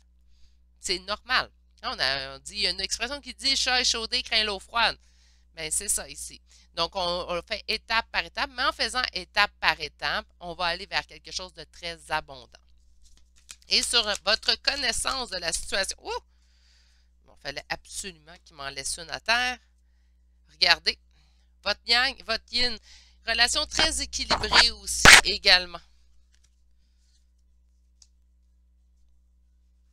C'est normal. On dit, il y a une expression qui dit chat échaudé craint l'eau froide. Bien, c'est ça ici. Donc, on fait étape par étape, mais en faisant étape par étape, on va aller vers quelque chose de très abondant. Et sur votre connaissance de la situation, il fallait absolument qu'il m'en laisse une à terre. Regardez, votre yang, votre yin, relation très équilibrée aussi également.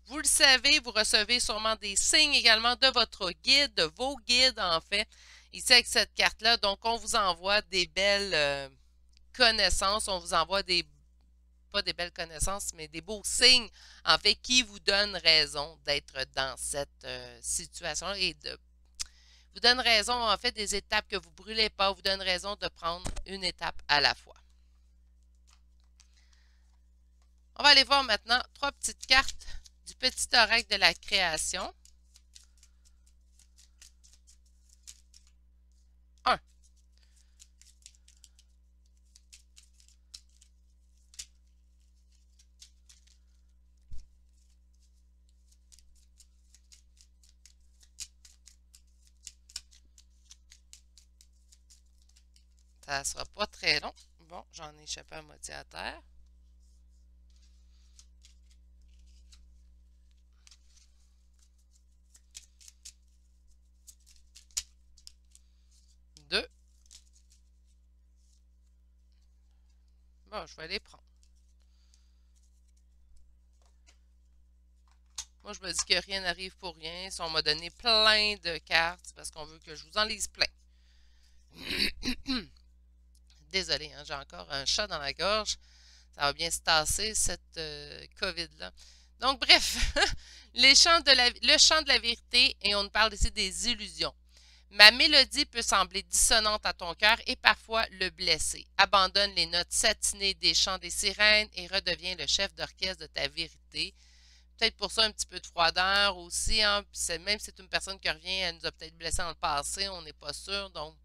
Vous le savez, vous recevez sûrement des signes également de votre guide, de vos guides en fait, ici avec cette carte-là. Donc, on vous envoie des belles connaissances, on vous envoie pas des belles connaissances, mais des beaux signes en fait qui vous donnent raison d'être dans cette situation-là et vous donne raison en fait des étapes que vous ne brûlez pas, vous donne raison de prendre une étape à la fois. On va aller voir maintenant 3 petites cartes du petit oracle de la création. 1. Ça ne sera pas très long. Bon, j'en ai échappé à moitié à terre. 2. Bon, je vais les prendre. Moi, je me dis que rien n'arrive pour rien. Si on m'a donné plein de cartes, c'est parce qu'on veut que je vous en lise plein. Désolée, hein, j'ai encore un chat dans la gorge. Ça va bien se tasser, cette COVID-là. Donc, bref, le champ de la vérité, et on parle ici des illusions. Ma mélodie peut sembler dissonante à ton cœur et parfois le blesser. Abandonne les notes satinées des chants des sirènes et redeviens le chef d'orchestre de ta vérité. Peut-être pour ça un petit peu de froideur aussi, hein? Puis même si c'est une personne qui revient, elle nous a peut-être blessé dans le passé, on n'est pas sûr. Donc,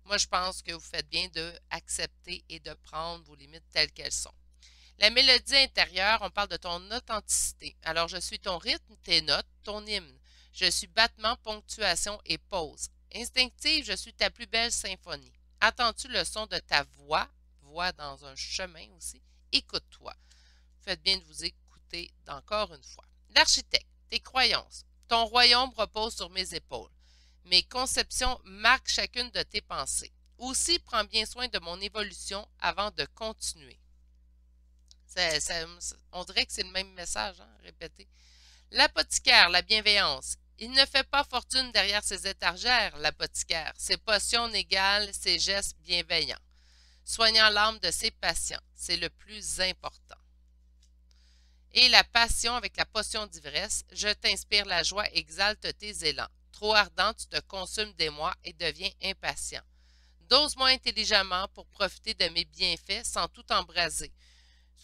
moi, je pense que vous faites bien d'accepter et de prendre vos limites telles qu'elles sont. La mélodie intérieure, on parle de ton authenticité. Alors, je suis ton rythme, tes notes, ton hymne. Je suis battement, ponctuation et pause. Instinctive, je suis ta plus belle symphonie. Attends-tu le son de ta voix, voix dans un chemin aussi? Écoute-toi. Faites bien de vous écouter encore une fois. L'architecte, tes croyances. Ton royaume repose sur mes épaules. Mes conceptions marquent chacune de tes pensées. Aussi, prends bien soin de mon évolution avant de continuer. On dirait que c'est le même message, hein, répété. L'apothicaire, la bienveillance. Il ne fait pas fortune derrière ses étagères, l'apothicaire. Ses potions n'égalent ses gestes bienveillants. Soignant l'âme de ses patients, c'est le plus important. Et la passion avec la potion d'ivresse, je t'inspire la joie, exalte tes élans. Trop ardent, tu te consumes d'émoi et deviens impatient. Dose-moi intelligemment pour profiter de mes bienfaits sans tout embraser.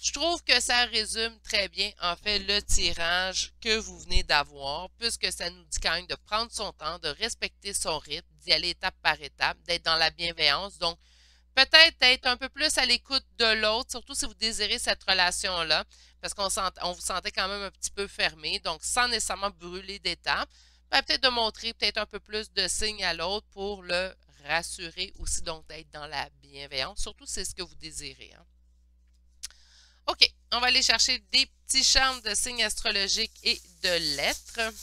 Je trouve que ça résume très bien, en fait, le tirage que vous venez d'avoir, puisque ça nous dit quand même de prendre son temps, de respecter son rythme, d'y aller étape par étape, d'être dans la bienveillance. Donc, peut-être être un peu plus à l'écoute de l'autre, surtout si vous désirez cette relation-là, parce on vous sentait quand même un petit peu fermé, donc sans nécessairement brûler d'étapes, peut-être de montrer peut-être un peu plus de signes à l'autre pour le rassurer aussi, donc d'être dans la bienveillance, surtout si c'est ce que vous désirez. Hein. OK, on va aller chercher des petits charmes de signes astrologiques et de lettres.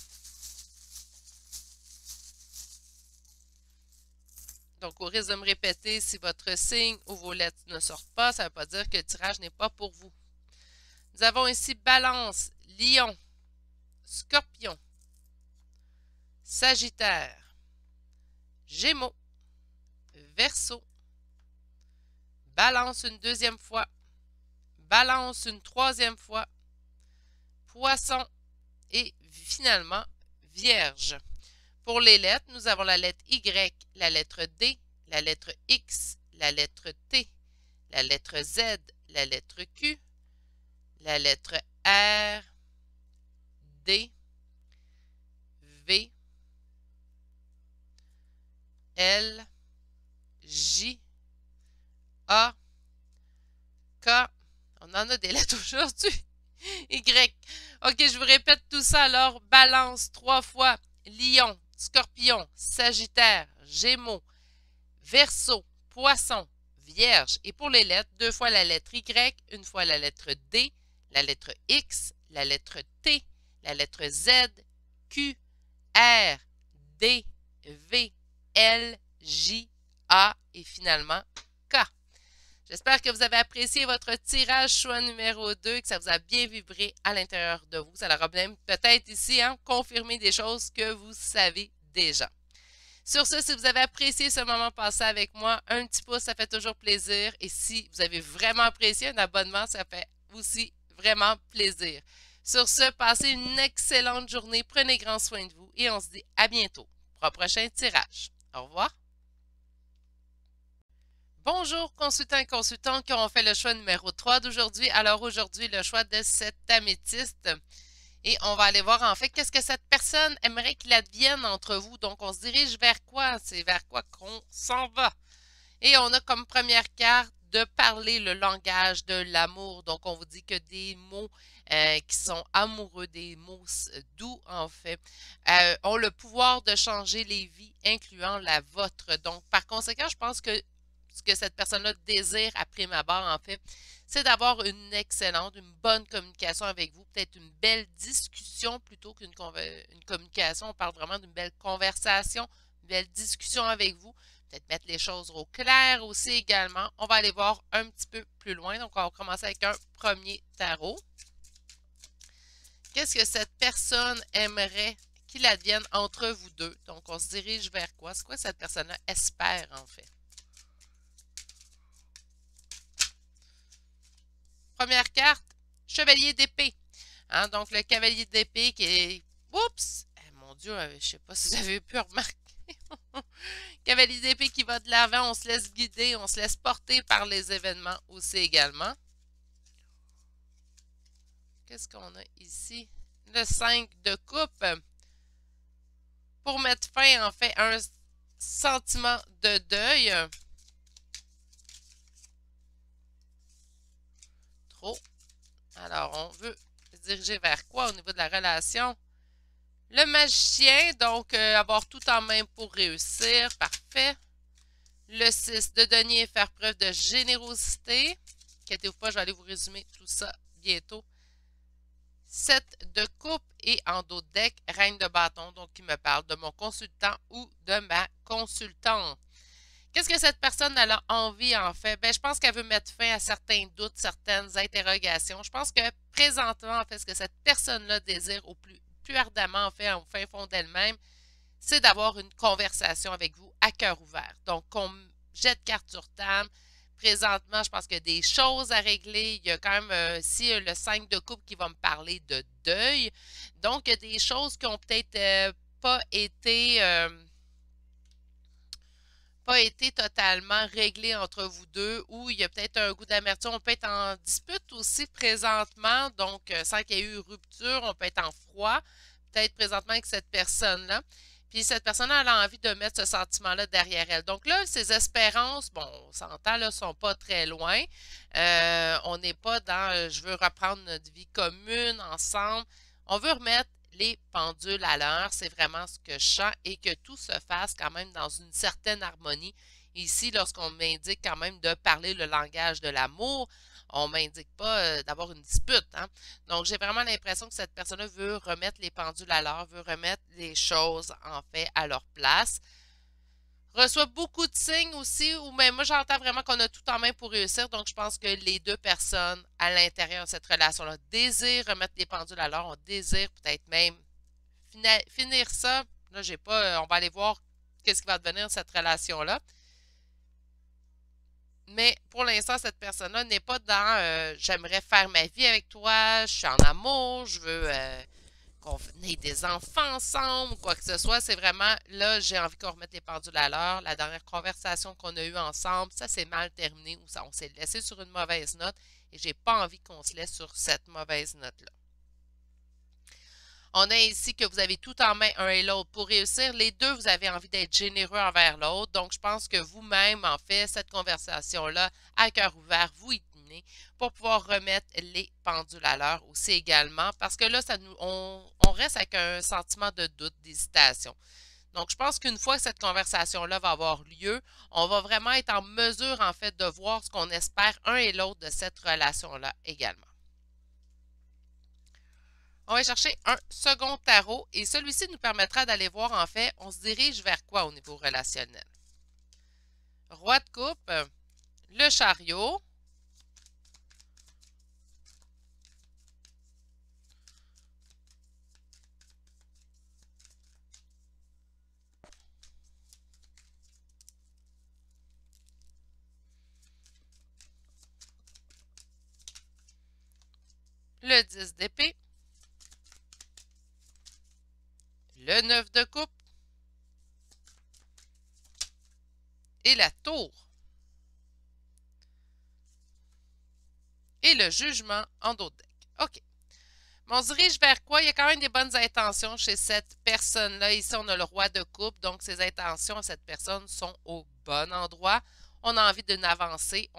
Donc, au risque de me répéter, si votre signe ou vos lettres ne sortent pas, ça ne veut pas dire que le tirage n'est pas pour vous. Nous avons ici Balance, Lion, Scorpion, Sagittaire, Gémeaux, Verseau, Balance une deuxième fois, Balance une troisième fois, Poisson et finalement Vierge. Pour les lettres, nous avons la lettre Y, la lettre D, la lettre X, la lettre T, la lettre Z, la lettre Q, la lettre R, D, V, L, J, A, K. On en a des lettres aujourd'hui. Y. OK, je vous répète tout ça alors. Balance 3 fois. Lion, Scorpion, Sagittaire, Gémeaux, Verseau, Poisson, Vierge. Et pour les lettres, 2 fois la lettre Y, 1 fois la lettre D, la lettre X, la lettre T, la lettre Z, Q, R, D, V, L, J, A et finalement K. J'espère que vous avez apprécié votre tirage choix numéro 2 et que ça vous a bien vibré à l'intérieur de vous. Ça leur a même peut-être ici confirmé des choses que vous savez déjà. Sur ce, si vous avez apprécié ce moment passé avec moi, un petit pouce, ça fait toujours plaisir. Et si vous avez vraiment apprécié un abonnement, ça fait aussi vraiment plaisir. Sur ce, passez une excellente journée, prenez grand soin de vous et on se dit à bientôt pour un prochain tirage. Au revoir. Bonjour consultants et consultantes qui auront fait le choix numéro 3 d'aujourd'hui. Alors aujourd'hui, le choix de cette améthyste. Et on va aller voir en fait qu'est-ce que cette personne aimerait qu'il advienne entre vous. Donc on se dirige vers quoi? C'est vers quoi qu'on s'en va. Et on a comme première carte de parler le langage de l'amour. Donc on vous dit que des mots qui sont amoureux, des mots doux en fait, ont le pouvoir de changer les vies, incluant la vôtre. Donc par conséquent, je pense que ce que cette personne-là désire à prime abord, en fait, c'est d'avoir une excellente, une bonne communication avec vous, peut-être une belle discussion plutôt qu'une communication. On parle vraiment d'une belle conversation, une belle discussion avec vous, peut-être mettre les choses au clair aussi également. On va aller voir un petit peu plus loin. Donc, on va commencer avec un premier tarot. Qu'est-ce que cette personne aimerait qu'il advienne entre vous deux? Donc, on se dirige vers quoi? C'est quoi cette personne-là espère, en fait? Première carte, chevalier d'épée. Hein, donc, le cavalier d'épée qui est... Oups! Mon Dieu, je ne sais pas si vous avez pu remarquer. Cavalier d'épée qui va de l'avant, on se laisse guider, on se laisse porter par les événements aussi également. Qu'est-ce qu'on a ici? Le 5 de coupe. Pour mettre fin, en fait, à un sentiment de deuil. Trop. Alors, on veut se diriger vers quoi au niveau de la relation? Le magicien, donc avoir tout en main pour réussir. Parfait. Le 6 de denier, faire preuve de générosité. Inquiétez-vous pas, je vais aller vous résumer tout ça bientôt. 7 de coupe et en dos de deck, reine de bâton, donc qui me parle de mon consultant ou de ma consultante. Qu'est-ce que cette personne a envie en fait? Ben, je pense qu'elle veut mettre fin à certains doutes, certaines interrogations. Je pense que présentement, en fait, ce que cette personne-là désire au plus ardemment, en fait, au fin fond d'elle-même, c'est d'avoir une conversation avec vous à cœur ouvert. Donc, on jette carte sur table. Présentement, je pense qu'il y a des choses à régler. Il y a quand même ici le 5 de coupe qui va me parler de deuil. Donc, il y a des choses qui ont peut-être pas été totalement réglées entre vous deux, ou il y a peut-être un goût d'amertume. On peut être en dispute aussi présentement, donc sans qu'il y ait eu rupture, on peut être en froid, peut-être présentement avec cette personne-là. Puis cette personne-là, elle a envie de mettre ce sentiment-là derrière elle. Donc là, ses espérances, bon, on s'entend, là, sont pas très loin. On n'est pas dans je veux reprendre notre vie commune ensemble. On veut remettre les pendules à l'heure. C'est vraiment ce que je sens et que tout se fasse quand même dans une certaine harmonie. Ici, lorsqu'on m'indique quand même de parler le langage de l'amour, on ne m'indique pas d'avoir une dispute. Hein? Donc, j'ai vraiment l'impression que cette personne-là veut remettre les pendules à l'heure, veut remettre les choses, en fait, à leur place. Reçoit beaucoup de signes aussi, ou même moi, j'entends vraiment qu'on a tout en main pour réussir. Donc, je pense que les deux personnes à l'intérieur de cette relation-là désirent remettre les pendules à l'heure. On désire peut-être même finir ça. Là, j'ai pas. On va aller voir qu'est-ce qui va devenir de cette relation-là. Mais pour l'instant, cette personne-là n'est pas dans j'aimerais faire ma vie avec toi, je suis en amour, je veux qu'on ait des enfants ensemble ou quoi que ce soit. C'est vraiment là, j'ai envie qu'on remette les pendules à l'heure. La dernière conversation qu'on a eue ensemble, ça s'est mal terminé ou ça, on s'est laissé sur une mauvaise note et j'ai pas envie qu'on se laisse sur cette mauvaise note-là. On a ici que vous avez tout en main un et l'autre. Pour réussir, les deux, vous avez envie d'être généreux envers l'autre. Donc, je pense que vous-même, en fait, cette conversation-là, à cœur ouvert, vous y tenez pour pouvoir remettre les pendules à l'heure aussi également. Parce que là, on reste avec un sentiment de doute, d'hésitation. Donc, je pense qu'une fois que cette conversation-là va avoir lieu, on va vraiment être en mesure, en fait, de voir ce qu'on espère un et l'autre de cette relation-là également. On va chercher un second tarot et celui-ci nous permettra d'aller voir en fait, on se dirige vers quoi au niveau relationnel. Roi de coupe, le chariot, le 10 d'épée, le 9 de coupe et la tour. Et le jugement en dos de deck. OK. Mais on se dirige vers quoi? Il y a quand même des bonnes intentions chez cette personne-là. Ici, on a le roi de coupe, donc ses intentions à cette personne sont au bon endroit. On a envie d'une avancée.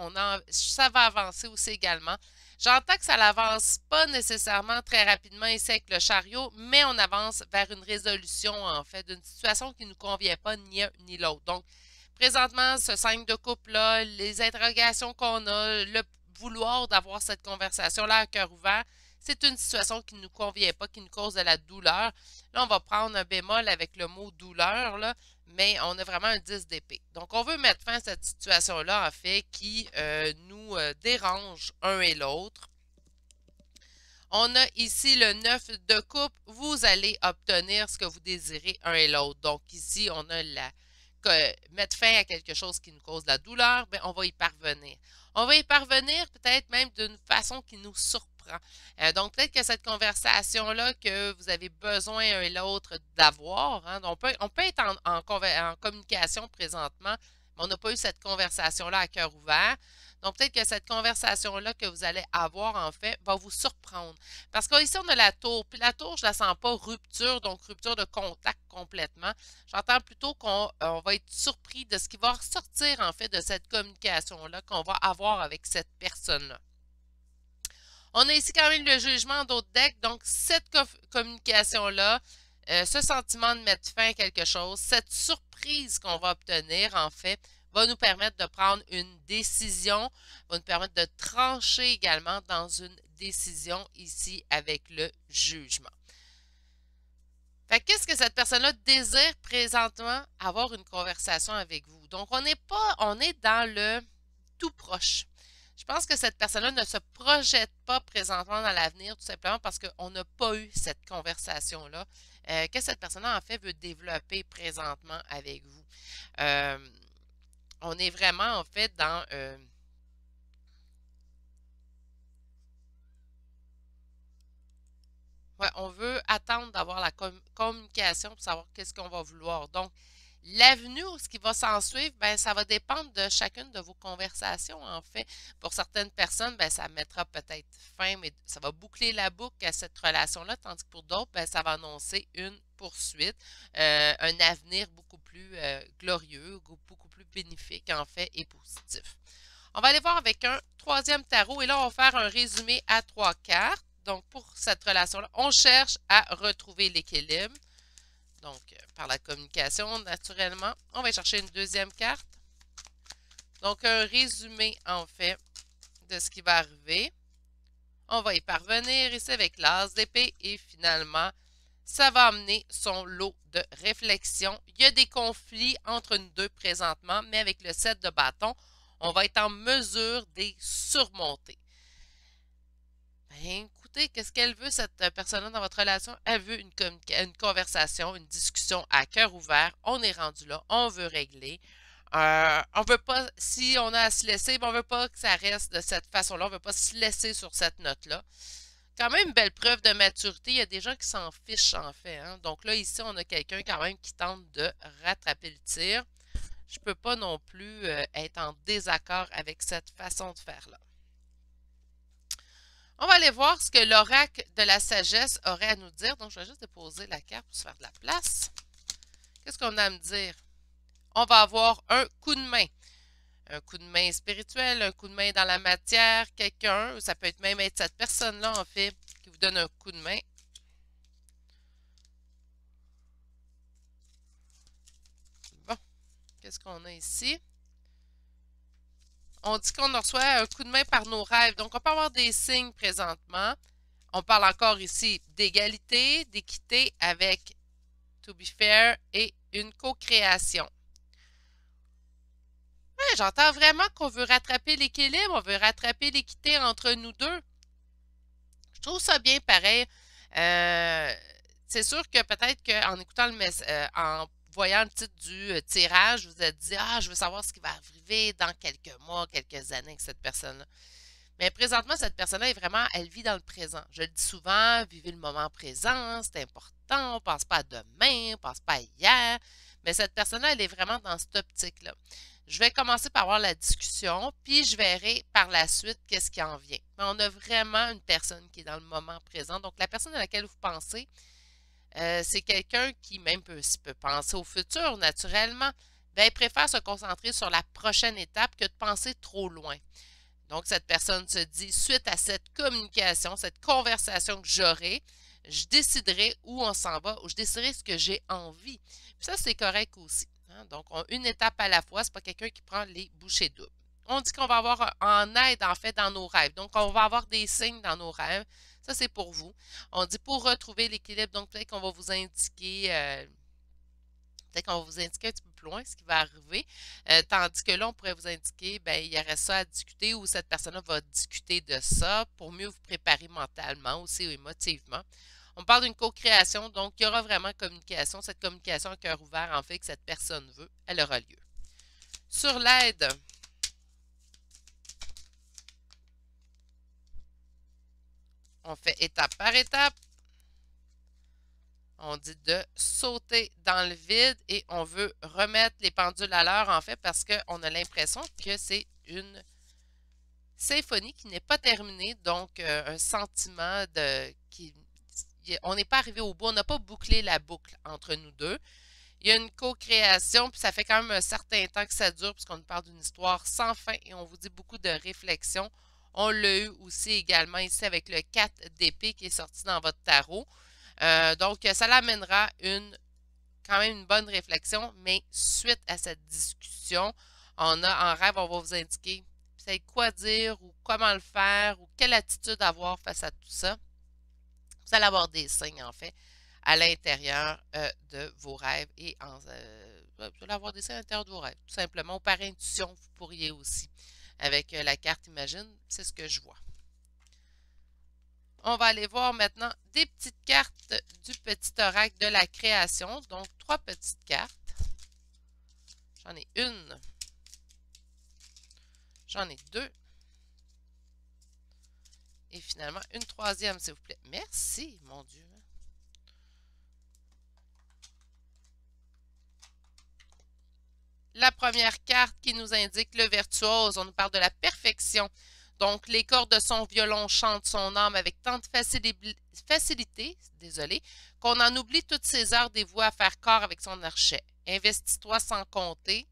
Ça va avancer aussi également. J'entends que ça n'avance pas nécessairement très rapidement ici avec le chariot, mais on avance vers une résolution, en fait, d'une situation qui ne nous convient pas ni un ni l'autre. Donc, présentement, ce 5 de couple-là, les interrogations qu'on a, le vouloir d'avoir cette conversation-là à cœur ouvert, c'est une situation qui ne nous convient pas, qui nous cause de la douleur. Là, on va prendre un bémol avec le mot douleur, là, mais on a vraiment un 10 d'épée. Donc, on veut mettre fin à cette situation-là, en fait, qui nous dérange un et l'autre. On a ici le 9 de coupe. Vous allez obtenir ce que vous désirez un et l'autre. Donc, ici, on a mettre fin à quelque chose qui nous cause de la douleur, bien, on va y parvenir. On va y parvenir peut-être même d'une façon qui nous surprend. Donc, peut-être que cette conversation-là que vous avez besoin un et l'autre d'avoir, hein, on peut être en communication présentement, mais on n'a pas eu cette conversation-là à cœur ouvert. Donc, peut-être que cette conversation-là que vous allez avoir, en fait, va vous surprendre. Parce qu'ici, on a la tour. Puis la tour, je ne la sens pas rupture, donc rupture de contact complètement. J'entends plutôt qu'on va être surpris de ce qui va ressortir, en fait, de cette communication-là qu'on va avoir avec cette personne-là. On a ici quand même le jugement d'autres decks. Donc, cette communication-là, ce sentiment de mettre fin à quelque chose, cette surprise qu'on va obtenir, en fait, va nous permettre de prendre une décision, va nous permettre de trancher également dans une décision ici avec le jugement. Fait qu'est-ce que cette personne-là désire présentement avoir une conversation avec vous? Donc, on est dans le tout proche. Je pense que cette personne-là ne se projette pas présentement dans l'avenir, tout simplement parce qu'on n'a pas eu cette conversation-là que cette personne-là, en fait, veut développer présentement avec vous. On est vraiment, en fait, dans... ouais, on veut attendre d'avoir la communication pour savoir qu'est-ce qu'on va vouloir. Donc, l'avenue ou ce qui va s'en suivre, ben, ça va dépendre de chacune de vos conversations, en fait. Pour certaines personnes, ben, ça mettra peut-être fin, mais ça va boucler la boucle à cette relation-là, tandis que pour d'autres, ben, ça va annoncer une poursuite, un avenir beaucoup plus glorieux, beaucoup plus bénéfique, en fait, et positif. On va aller voir avec un troisième tarot, et là, on va faire un résumé à 3 cartes. Donc, pour cette relation-là, on cherche à retrouver l'équilibre. Donc, par la communication, naturellement, on va chercher une deuxième carte. Donc, un résumé, en fait, de ce qui va arriver. On va y parvenir ici avec l'as d'épée et finalement, ça va amener son lot de réflexion. Il y a des conflits entre nous deux présentement, mais avec le 7 de bâton, on va être en mesure de les surmonter. Ben, écoutez, qu'est-ce qu'elle veut, cette personne-là, dans votre relation? Elle veut une conversation, une discussion à cœur ouvert. On est rendu là, on veut régler. On veut pas, si on a à se laisser, ben on veut pas que ça reste de cette façon-là. On veut pas se laisser sur cette note-là. Quand même une belle preuve de maturité. Il y a des gens qui s'en fichent, en fait. Hein. Donc là, ici, on a quelqu'un quand même qui tente de rattraper le tir. Je peux pas non plus être en désaccord avec cette façon de faire-là. On va aller voir ce que l'oracle de la sagesse aurait à nous dire. Donc, je vais juste déposer la carte pour se faire de la place. Qu'est-ce qu'on a à me dire? On va avoir un coup de main. Un coup de main spirituel, un coup de main dans la matière, quelqu'un, ça peut être même être cette personne-là, en fait, qui vous donne un coup de main. Bon, qu'est-ce qu'on a ici? On dit qu'on reçoit un coup de main par nos rêves. Donc, on peut avoir des signes présentement. On parle encore ici d'égalité, d'équité avec to be fair et une co-création. Ouais, j'entends vraiment qu'on veut rattraper l'équilibre, on veut rattraper l'équité entre nous deux. Je trouve ça bien pareil. C'est sûr que peut-être qu'en écoutant en voyant le titre du tirage, vous êtes dit, ah, je veux savoir ce qui va arriver dans quelques mois, quelques années avec cette personne-là. Mais présentement, cette personne-là est vraiment, elle vit dans le présent. Je le dis souvent, vivez le moment présent, c'est important, on ne pense pas à demain, on ne pense pas à hier. Mais cette personne-là, elle est vraiment dans cette optique-là. Je vais commencer par avoir la discussion, puis je verrai par la suite qu'est-ce qui en vient. Mais on a vraiment une personne qui est dans le moment présent. Donc, la personne à laquelle vous pensez, c'est quelqu'un qui même peut penser au futur naturellement. Bien, il préfère se concentrer sur la prochaine étape que de penser trop loin. Donc, cette personne se dit, suite à cette communication, cette conversation que j'aurai, je déciderai où on s'en va, ou je déciderai ce que j'ai envie. Puis ça, c'est correct aussi. Hein? Donc, une étape à la fois, c'est pas quelqu'un qui prend les bouchées doubles. On dit qu'on va avoir en aide, en fait, dans nos rêves. Donc, on va avoir des signes dans nos rêves. Ça, c'est pour vous. On dit pour retrouver l'équilibre, donc peut-être qu'on va vous indiquer peut-être qu'on va vous indiquer un petit peu plus loin ce qui va arriver. Tandis que là, on pourrait vous indiquer, ben, il y aurait ça à discuter ou cette personne-là va discuter de ça pour mieux vous préparer mentalement aussi ou émotivement. On parle d'une co-création, donc il y aura vraiment communication. Cette communication à cœur ouvert, en fait, que cette personne veut, elle aura lieu. Sur l'aide, On fait étape par étape. On dit de sauter dans le vide et on veut remettre les pendules à l'heure, en fait, parce qu'on a l'impression que c'est une symphonie qui n'est pas terminée, donc un sentiment on n'est pas arrivé au bout, on n'a pas bouclé la boucle entre nous deux. Il y a une co-création, puis ça fait quand même un certain temps que ça dure, puisqu'on nous parle d'une histoire sans fin et on vous dit beaucoup de réflexion. On l'a eu aussi également ici avec le 4 d'épée qui est sorti dans votre tarot. Donc, ça l'amènera quand même une bonne réflexion, mais suite à cette discussion, on a en rêve, on va vous indiquer peut-être quoi dire ou comment le faire ou quelle attitude avoir face à tout ça. Vous allez avoir des signes, en fait, à l'intérieur de vos rêves et vous allez avoir des signes à l'intérieur de vos rêves, tout simplement, ou par intuition, vous pourriez aussi. Avec la carte Imagine, c'est ce que je vois. On va aller voir maintenant des petites cartes du petit oracle de la création. Donc, 3 petites cartes. J'en ai une. J'en ai 2. Et finalement, une 3e, s'il vous plaît. Merci, mon Dieu. La première carte qui nous indique le virtuose. On nous parle de la perfection. Donc, les cordes de son violon chantent son âme avec tant de facilité, désolé, qu'on en oublie toutes ses heures dévouées à faire corps avec son archet. Investis-toi sans compter.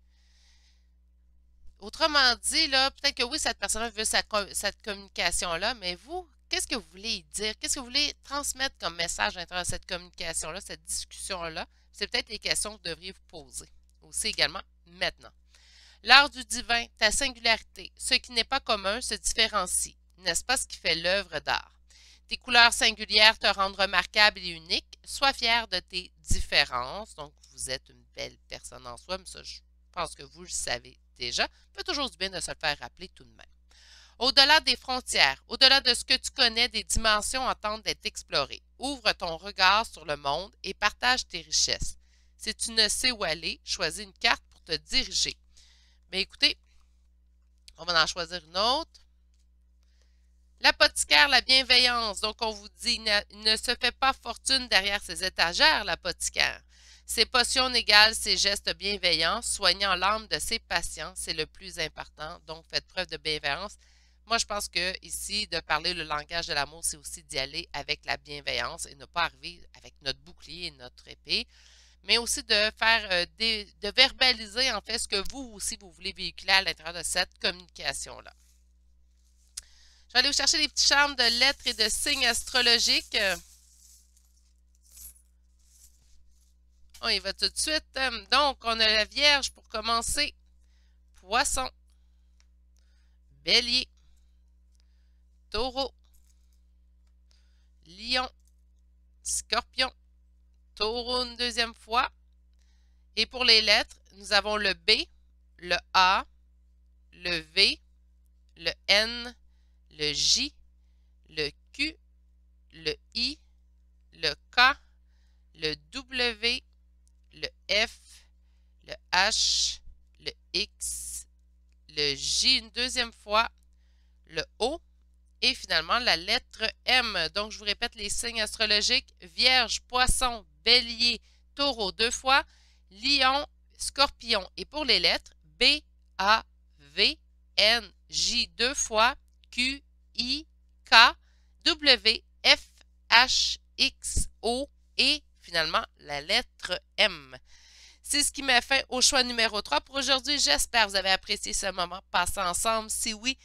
Autrement dit, là, peut-être que oui, cette personne veut cette communication-là, mais vous, qu'est-ce que vous voulez y dire? Qu'est-ce que vous voulez transmettre comme message à l'intérieur de cette communication-là, cette discussion-là? C'est peut-être les questions que vous devriez vous poser. Aussi également maintenant. L'art du divin, ta singularité, ce qui n'est pas commun se différencie. N'est-ce pas ce qui fait l'œuvre d'art? Tes couleurs singulières te rendent remarquable et unique. Sois fier de tes différences. Donc, vous êtes une belle personne en soi, mais ça, je pense que vous le savez déjà. Ça fait toujours du bien de se le faire rappeler tout de même. Au-delà des frontières, au-delà de ce que tu connais, des dimensions tentent d'être explorées. Ouvre ton regard sur le monde et partage tes richesses. Si tu ne sais où aller, choisis une carte pour te diriger. Mais écoutez, on va en choisir une autre. L'apothicaire, la bienveillance. Donc, on vous dit, il ne se fait pas fortune derrière ses étagères, l'apothicaire. Ses potions n'égalent ses gestes bienveillants, soignant l'âme de ses patients, c'est le plus important. Donc, faites preuve de bienveillance. Moi, je pense que ici, de parler le langage de l'amour, c'est aussi d'y aller avec la bienveillance et ne pas arriver avec notre bouclier et notre épée. Mais aussi de faire, de verbaliser en fait ce que vous aussi vous voulez véhiculer à l'intérieur de cette communication-là. Je vais aller vous chercher des petits charmes de lettres et de signes astrologiques. On y va tout de suite. Donc, on a la Vierge pour commencer. Poisson. Bélier. Taureau. Lion. Scorpion. Taureau une deuxième fois. Et pour les lettres, nous avons le B, le A, le V, le N, le J, le Q, le I, le K, le W, le F, le H, le X, le J une deuxième fois, le O et finalement la lettre M. Donc, je vous répète les signes astrologiques. Vierge, Poisson, Bélier, Taureau 2 fois, Lion, Scorpion. Et pour les lettres, B, A, V, N, J 2 fois, Q, I, K, W, F, H, X, O et finalement la lettre M. C'est ce qui met fin au choix numéro 3 pour aujourd'hui. J'espère que vous avez apprécié ce moment passé ensemble. Si oui,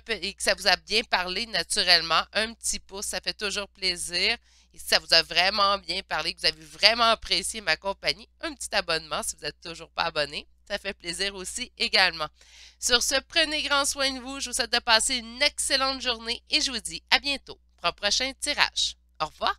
et que ça vous a bien parlé naturellement, un petit pouce, ça fait toujours plaisir. Et si ça vous a vraiment bien parlé, que vous avez vraiment apprécié ma compagnie, un petit abonnement si vous n'êtes toujours pas abonné. Ça fait plaisir aussi également. Sur ce, prenez grand soin de vous. Je vous souhaite de passer une excellente journée et je vous dis à bientôt pour un prochain tirage. Au revoir!